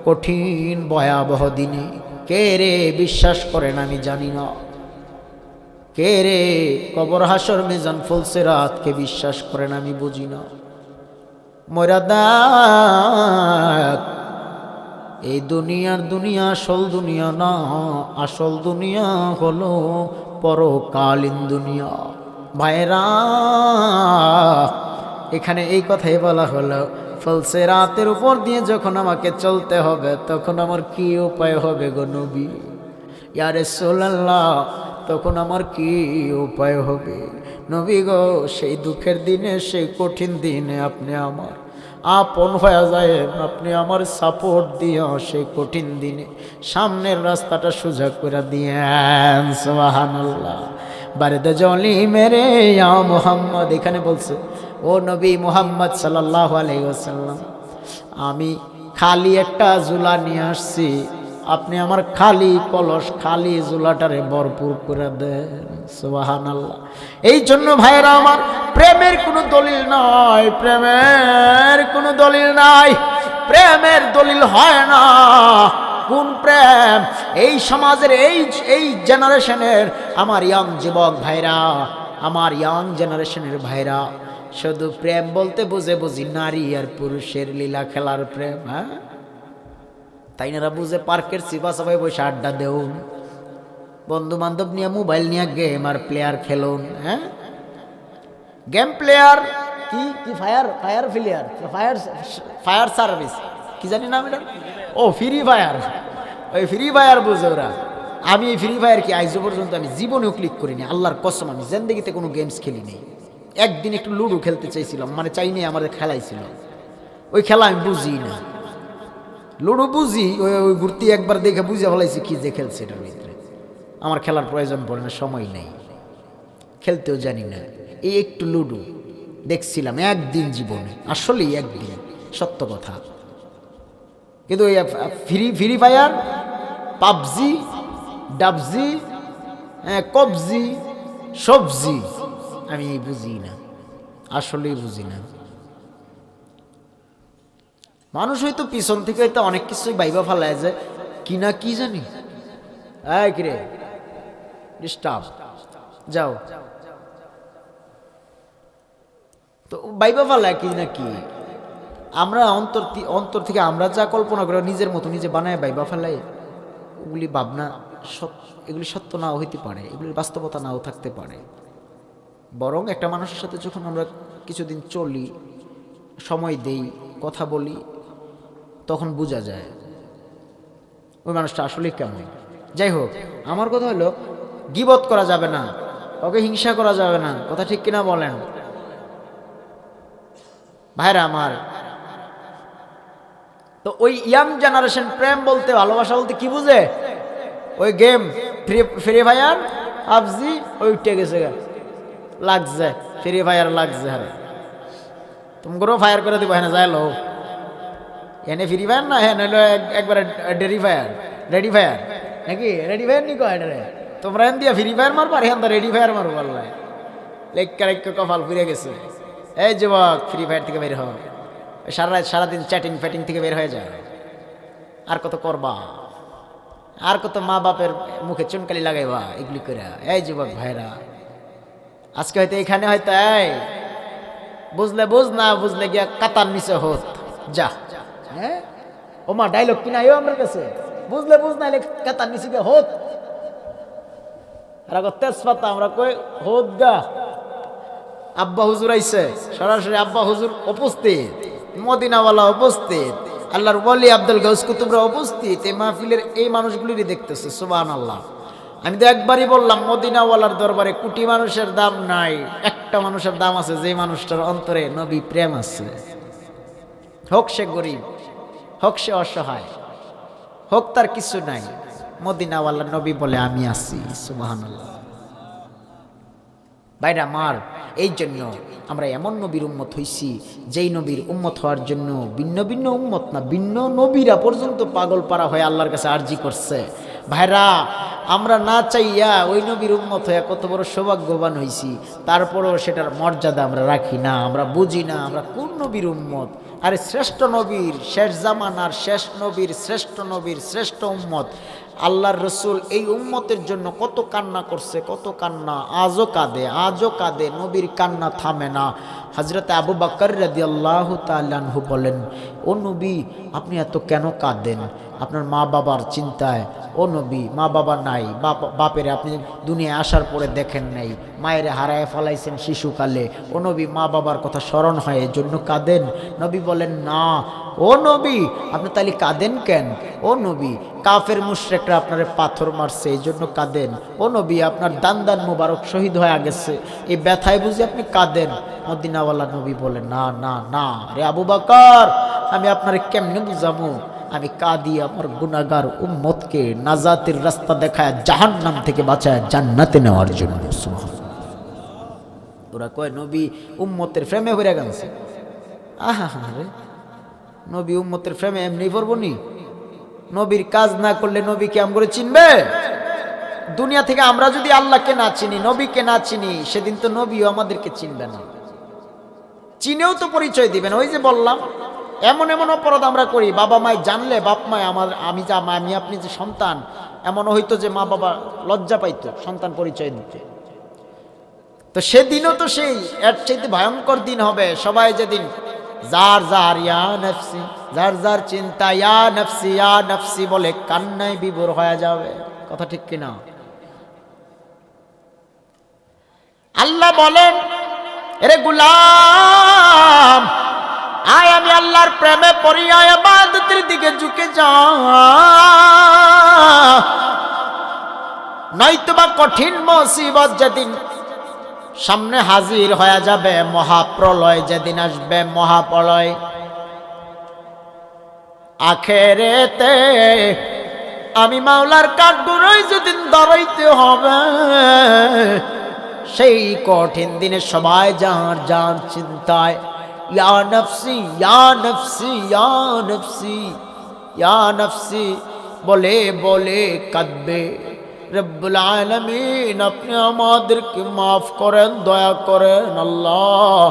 কঠিন ভয়াবহ দিনে। কে রে বিশ্বাস করেন আমি জানি না, কে রে কবর হাসর মিজান ফুলসিরাতকে বিশ্বাস করেন আমি বুঝি না। মরা দেখ এই দুনিয়ার দুনিয়া আসল দুনিয়া না, আসল দুনিয়া হলো পরকালীন দুনিয়া। ভাইরা এখানে এই কথাই বলা হলো, ফুলসিরাতের উপর দিয়ে যখন আমাকে চলতে হবে তখন আমার কি উপায় হবে গো নবী? ইয়া রাসূলুল্লাহ তখন আমার কি উপায় হবে নবী গো? সেই দুঃখের দিনে, সেই কঠিন দিনে আপনি আমার আপন হয়ে যায়, আপনি আমার সাপোর্ট দিয়া সেই কঠিন দিনে সামনের রাস্তাটা সোজা করে দিয়েন। সুবহানাল্লাহ। বারদা জলি মেরে ইয়া মুহাম্মদ, এখানে বলছে ও নবী মুহাম্মদ সাল্লাল্লাহু আলাইহি ওয়াসাল্লাম, আমি খালি একটা জুলা নিয়ে আসছি, আপনি আমার খালি কলস খালি জুলাটারে ভরপুর করে দেন। সুবহানাল্লাহ। এই জন্য ভাইরা আমার, প্রেমের কোনো দলিল নাই, প্রেমের কোনো দলিল নাই, প্রেমের দলিল হয় না। কোন প্রেম? এই সমাজের এই জেনারেশনের আমার ইয়াং যুবক ভাইরা, আমার ইয়াং জেনারেশনের ভাইরা শুধু প্রেম বলতে বুঝি নারী আর পুরুষের লীলা খেলার প্রেম। হ্যাঁ তাই না? বুঝে পার্কের চিপা সবাই বসে আড্ডা দেও, বন্ধু বান্ধব নিয়ে মোবাইল নিয়ে গেম আর প্লেয়ার খেলুন। হ্যাঁ, গেম প্লেয়ার কি কি fire fire player fire fire service কি জানি নাম এটা, ও ফ্রি ফায়ার, ওই ফ্রি ফায়ার বুঝে ওরা। আমি এই ফ্রি ফায়ার কি আইজো পর্যন্ত আমি জীবনেও ক্লিক করিনি, আল্লাহর কসম আমি জিন্দেগিতে কোনো গেমস খেলিনি। একদিন একটু লুডো খেলতে চাইছিলাম, মানে চাইনি, আমাদের খেলাইছিল, ওই খেলা আমি বুঝি না। লুডো বুঝি, ওই ওই ঘুরতি একবার দেখে বুঝে ফেলাইছি কি যে খেলছে এটার ভিতরে। আমার খেলার প্রয়োজন পড়ে না, সময় নেই, খেলতেও জানি না। এই একটু লুডো দেখছিলাম একদিন জীবনে, আসলেই একদিন, সত্য কথা। কিন্তু ওই ফ্রি ফায়ার, পাবজি, ডাবজি, কবজি, সবজি আমি বুঝি না, আসলেই বুঝি না। মানুষ হয়তো পিছন থেকে হয়তো অনেক কিছুই বাইবা ফেলায় যে কি না কি জানি, কিরে ডিস্টার্ব যাও, তো বাইবা ফেলায় কি না কি। আমরা অন্তর থেকে আমরা যা কল্পনা করে নিজের মতো নিজে বানায় বাইবা ফেলাই, ওগুলি ভাবনা এগুলি সত্য নাও হইতে পারে, এগুলির বাস্তবতা নাও থাকতে পারে। বরং একটা মানুষের সাথে যখন আমরা কিছুদিন চলি, সময় দেই, কথা বলি, তখন বোঝা যায় ওই মানুষটা আসলে কেমন। যাই হোক, আমার কথা হলো গীবত করা যাবে না, ওকে হিংসা করা যাবে না, কথা ঠিক কিনা বলেন ভাইরা আমার। তো ওই ইয়াং জেনারেশন প্রেম বলতে, ভালোবাসা বলতে কি বুঝে? ওই গেম ফ্রি ফায়ার, পাবজি, ওই উঠে গেছে, লাগছে ফ্রি ফায়ার লাগছে, হ্যাঁ তোমাকেও ফায়ার করে দিব, হ্যাঁ যাইলো এনে ফ্রি ফায়ার না, হ্যাঁ নইলো একবারে রেডি ফায়ার নাকি রেডি ফায়ার নি কয় রে, তোমরা এন দিয়া ফ্রি ফায়ার মারবার, হ্যাঁ রেডি ফায়ার মারবো, বললাই লেখ কপাল ফিরে গেছে। এই যুবক, ফ্রি ফায়ার থেকে বের হয়, সারাদিন চ্যাটিং ফ্যাটিং থেকে বের হয়ে যায়। আর কত করবা, আর কত মা বাপের মুখে চুনকালি লাগাইবা এগুলি করে। এই যুবক ভাইরা, আজকে হয়তো এখানে হয়তো এই বুঝলে বুঝ, না বুঝলে গিয়া কাতার নিচে হোত যা। হ্যাঁ ওমা ডাইলগ কিনা আমার কাছে, বুঝলে বুঝ না কাতার নিচে গিয়ে হোত, আর তেজপাতা আমরা কই হোত গা। আব্বা হুজুর আইছে, সরাসরি আব্বা হুজুর উপস্থিত, মদিনাওয়ালা উপস্থিত, আল্লাহর ওয়ালি আব্দুল গাউস কুতুবরা উপস্থিত, এই মাহফিলের এই মানুষগুলিরই দেখতেছে। সুবহানাল্লাহ। আমি তো একবারই বললাম, মদিনাওয়ালার দরবারে কোটি মানুষের দাম নাই, একটা মানুষের দাম আছে, যে মানুষটার অন্তরে নবী প্রেম আছে। হোক সে গরিব, হোক সে অসহায়, হোক তার কিছু নাই, মদিনাওয়ালা নবী বলে আমি আছি। সুবহানাল্লাহ। ভাইরা আমার, এই জন্য আমরা এমন নবীর উম্মত হইছি, যেই নবীর উম্মত হওয়ার জন্য ভিন্ন ভিন্ন উম্মত না, ভিন্ন নবীরা পর্যন্ত পাগল পারা হয়ে আল্লাহর কাছে আরজি করছে। ভাইরা, আমরা না চাইয়া ওই নবীর উম্মত হয়ে কত বড় সৌভাগ্যবান হইছি, তারপরেও সেটার মর্যাদা আমরা রাখি না, আমরা বুঝি না আমরা কোন নবীর উম্মত। আরে শ্রেষ্ঠ নবীর, শেষ জামানার শেষ নবীর, শ্রেষ্ঠ নবীর শ্রেষ্ঠ উম্মত আল্লাহর রসুল এই উম্মতের জন্য কত কান্না করছে, কত কান্না, আজও কাঁদে, নবীর কান্না থামে না। হযরতে আবু বকর রাদিয়াল্লাহু তাআলা আনহু বলেন, ও নবী আপনি এত কেন কাঁদেন? আপনার মা বাবার চিন্তায়। ও নবী, মা বাবা নাই, বাপের আপনি দুনিয়ায় আসার পরে দেখেন নাই, মায়ের হারায় ফেলাইছেন শিশুকালে। ও নবী, মা বাবার কথা স্মরণ হয়, এই জন্য কাঁদেন? নবী বলেন, না। ও নবী, আপনি তাহলে কাঁদেন কেন? ও নবী, কাফের মুশরিকরা আপনারে পাথর মারছে, এই জন্য কাঁদেন? ও নবী, আপনার দান মুবারক শহীদ হয়ে গেছে, এই ব্যথায় বুঝি আপনি কাঁদেন? মদিনাওয়ালা নবী বলেন, না না না রে আবু বকর, আমি আপনারে কেমনে বুঝাবো? আমি কাঁদি আমার গুনাহগার উম্মতকে নাজাতের রাস্তা দেখায়, জাহান্নাম থেকে বাঁচায় জান্নাতে নেওয়ার জন্য। ওরা কয় নবী উম্মতের প্রেমে হয়ে গেছে। আহা রে, নবী উম্মতের প্রেমে এমনি পড়বো নি? নবীর কাজ না করলে নবী কি আমরা চিনবে? দুনিয়া থেকে আমরা যদি আল্লাহকে না চিনি, নবীকে না চিনি, সেদিন তো নবীও আমাদেরকে চিনবে না, চিনেও তো পরিচয় দিবেন। ওই যে বললাম, এমন এমন অপরাধ আমরা করি, বাবা মায় জানলে, বাপ মায় আমি আপনি যে সন্তান, এমনও হইতো যে মা বাবা লজ্জা পাইতো সন্তান পরিচয় দিতে। তো সেদিনও তো সেই এর চাইতে ভয়ঙ্কর দিন হবে। সবাই যেদিন যার যার ইয়া নফসি, যার যার চিন্তা ইয়া নফসি বলে কান্নায় বিভোর হয়ে যাবে। কথা ঠিক কিনা? আল্লাহ বলেন, এরে গোলাম, আয় আমি আল্লাহর প্রেমে পড়িয়া ইবাদতের দিকে ঝুঁকে যা, নয়তোবা কঠিন মুসিবত যেদিন সামনে হাজির হয়ে যাবে, মহাপ্রলয় যেদিন আসবে, মহাপ্রলয়, আখেরেতে আমি মাওলার কাঠগড়ায় যেদিন দাঁড়াইতে হবে, সেই কঠিন দিনে সবাই যার যার চিন্তায় ইয়া নফসি ইয়া নফসি ইয়া নফসি ইয়া নফসি বলে বলে কাঁদবে। রব্বুল আলামিন আপনি আমাদেরকে মাফ করেন, দয়া করেন আল্লাহ।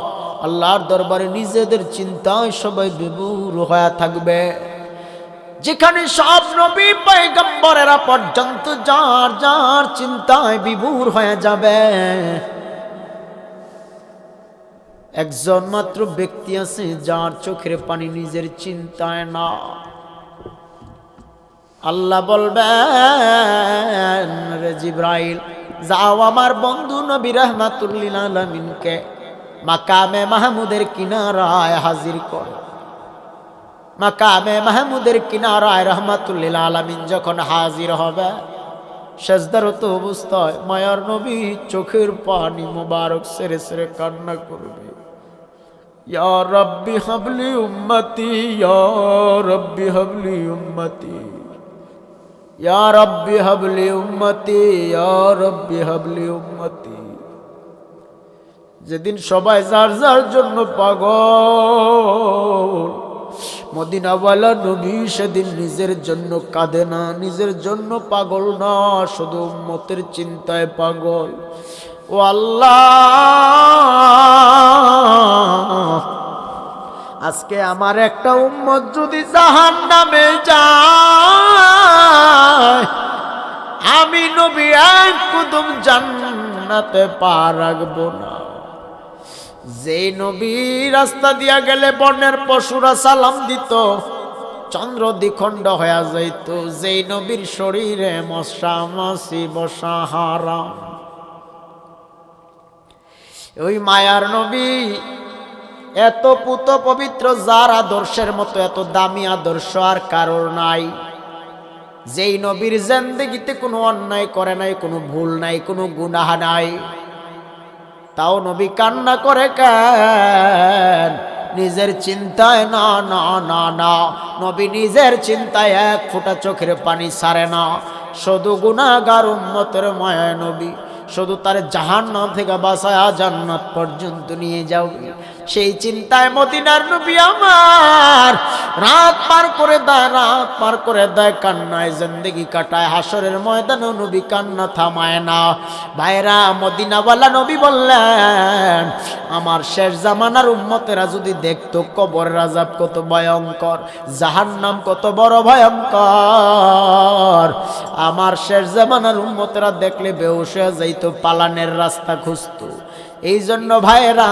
আল্লাহর দরবারে নিজেদের চিন্তায় সবাই বিভোর হয়ে থাকবে, যেখানে সব নবী পয়গম্বরেরা পর্যন্ত যার যার চিন্তায় বিভোর হয়ে যাবে। একজন মাত্র ব্যক্তি আছে যার চোখের পানি নিজের চিন্তায় না। আল্লাহ বলবেন, রে জিবরাইল যাও আমার বন্ধু নবী রাহমাতুল লিল আলামিনকে মাকামে মাহমুদের কিনারায় হাজির করো। মাকামে মাহমুদের কিনারায় রাহমাতুল লিল আলামিন যখন হাজির হবে, সেজদারত অবস্থায় মায়ার নবী চোখের পানি মুবারক সেরে সেরে কান্না করবে, ইয়া রাব্বি হাবলি উম্মতি, ইয়া রাব্বি হাবলি উম্মতি, ইয়া রাব্বি হাবলি উম্মতি, ইয়া রাব্বি হাবলি উম্মতি। যেদিন সবাই যার যার জন্য পাগল, মদিনাওয়ালা নবী সেদিন নিজের জন্য কাঁদে না, নিজের জন্য পাগল না, শুধু উম্মতের চিন্তায় পাগল। ও আল্লাহ, আজকে আমার একটা উম্মত যদি জাহান্নামে যায়, আমি নবী এক কদম জান্নাতে পা রাখবো না। যে নবী রাস্তা দিয়া গেলে বনের পশুরা সালাম দিত, চন্দ্র দ্বিখণ্ড হয়ে যাইত, যেই নবীর শরীরে মশা মাছি বসা হারাম, ওই মায়ার নবী এত পুত পবিত্র, যার আদর্শের মতো এত দামি আদর্শ আর কারোর নাই। যেই নবীর জিন্দেগিতে কোনো অন্যায় করে নাই, কোনো ভুল নাই, কোনো গুনাহ নাই, তাও নবী কান্না করে কেন? নিজের চিন্তায় না না না না, নবী নিজের চিন্তায় এক ফোঁটা চোখের পানি ছাড়ে না। শুধু গুনাহগার উম্মতের মায়া নবী শুধু তার জাহান্নাম থেকে বাঁচায়া জান্নাত পর্যন্ত নিয়ে যাও, সেই চিন্তায় মদিনার নবী আমার রাত পার করে দেয়, রাত পার করে দেয়, কান্নায় জিন্দেগি কাটায়। হাসরের ময়দানে নবী কান্না থামায় না। ভাইরা, মদিনাওয়ালা নবী বললেন, আমার শেষ জামানার উম্মতেরা যদি দেখতো কবরের আযাব কত ভয়ঙ্কর, জাহান্নাম কত বড় ভয়ঙ্কর, আমার শেষ জামানার উম্মতেরা দেখলে বেহুশ হয়ে যাইতো, পালানের রাস্তা খুঁজতো। এই জন্য ভাইরা,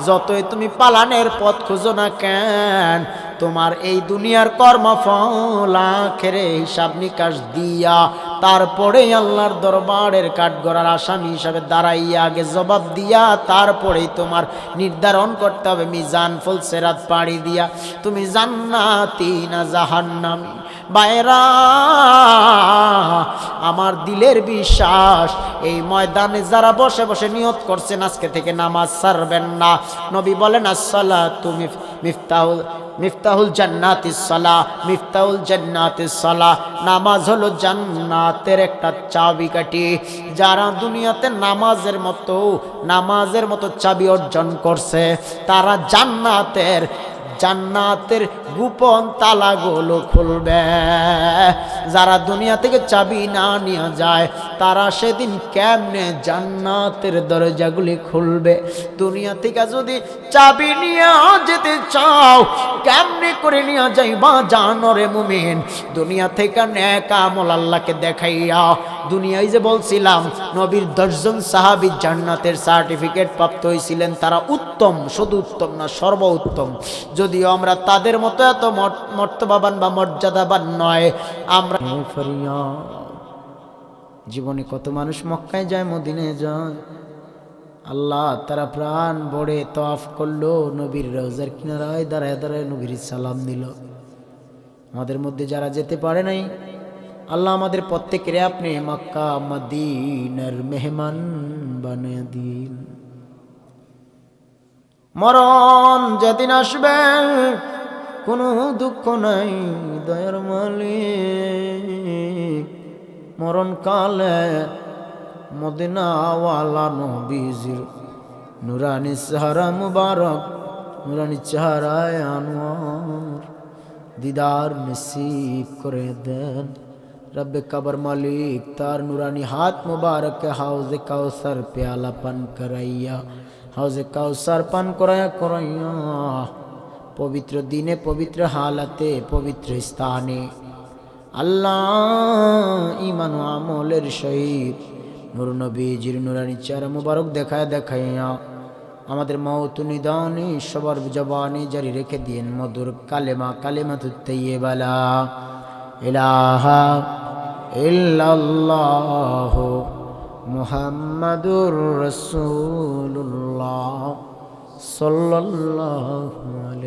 যতই তুমি পালানের পথ খুঁজো না কেন, তোমার এই দুনিয়ার কর্মফল আখেরে হিসাব নিকাশ দিয়া তারপরে আল্লাহর দরবারের কাঠগড়ার আসামি হিসাবে দাঁড়াইয়া আগে জবাব দিয়া তারপরেই তোমার নির্ধারণ করতে হবে মিজান ফুল সেরাত পাড়ি দিয়া তুমি জান্নাতি না জাহান্নামী। বাইরা, আমার দিলের বিশ্বাস, এই ময়দানে যারা বসে বসে নিয়ত করছেন আজকে থেকে নামাজ ছাড়বেন না, নবী বলেন আসসালাতু মিফতাহুল জান্নাতিস সালাহ, মিফতাহুল জান্নাতিস সালাহ, নামাজ হলো জান্নাতের একটা চাবিকাঠি। যারা দুনিয়াতে নামাজের মতো চাবি অর্জন করছে, তারা জান্নাতের গোপন তালাগুলো খুলবে। যারা দুনিয়া থেকে চাবি না নিয়ে যায়, তারা সেদিন কেমনে জান্নাতের দরজাগুলি খুলবে? দুনিয়া থেকে যদি চাবি নিয়ে যেতে চাও, কেমনে করে নিয়ে যাইবা জানরে মুমিন? দুনিয়া থেকে নেক আমল আল্লাহকে দেখাইয়া। দুনিয়ায় যে বলছিলাম নবীর 10 জন সাহাবী জান্নাতের সার্টিফিকেট প্রাপ্ত হয়েছিলেন, তারা উত্তম, শুধু উত্তম না সর্বোত্তম। যদিও আমরা তাদের মতো এত মর্তবাবান বা মর্যাদাবান নয়। আমরা জীবনে কত মানুষ মক্কায় যায়, মদিনায় যায়, আল্লাহ তারা প্রাণ ভরে তওয়াফ করলো, নবীর রওজার কিনারায় দাঁড়ায় দাঁড়ায় নবীর সালাম দিল। আমাদের মধ্যে যারা যেতে পারে নাই, আল্লাহ আমাদের প্রত্যেকের আপনি মক্কা মদিনার মেহমান বানিয়ে দিন। মরণ যেদিন আসবে কোনো দুঃখ নাই দয়ার মালিক। মরণ কালে মদিনাওয়ালা নবীজির নুরানি চেহারা মুবারক, নুরানি চেহারায় আনোয়ার দিদার নসিব করে দেন। রব্বে কবর মালিক তার নুরানি হাত মুবারক হাউজে কাউসার প্याला পান कराइया, হাউজে কাউসার পান করায়া করাইয়া পবিত্র দিনে পবিত্র হালাতে পবিত্র স্থানে আল্লাহ ঈমান ও আমলের সহিত নূর নবীজির নুরানি চেহারা মুবারক দেখায় দেখাইয়া আমাদের মওত নিদানে সবার জবানে জারি রেখে দিন মধুর কালেমা, কালেমাতুত তাইয়্যিবা লা ইলাহা ইল্লাল্লাহ মুহাম্মাদুর রাসূলুল্লাহ সাল্লাল্লাহু আলাইহি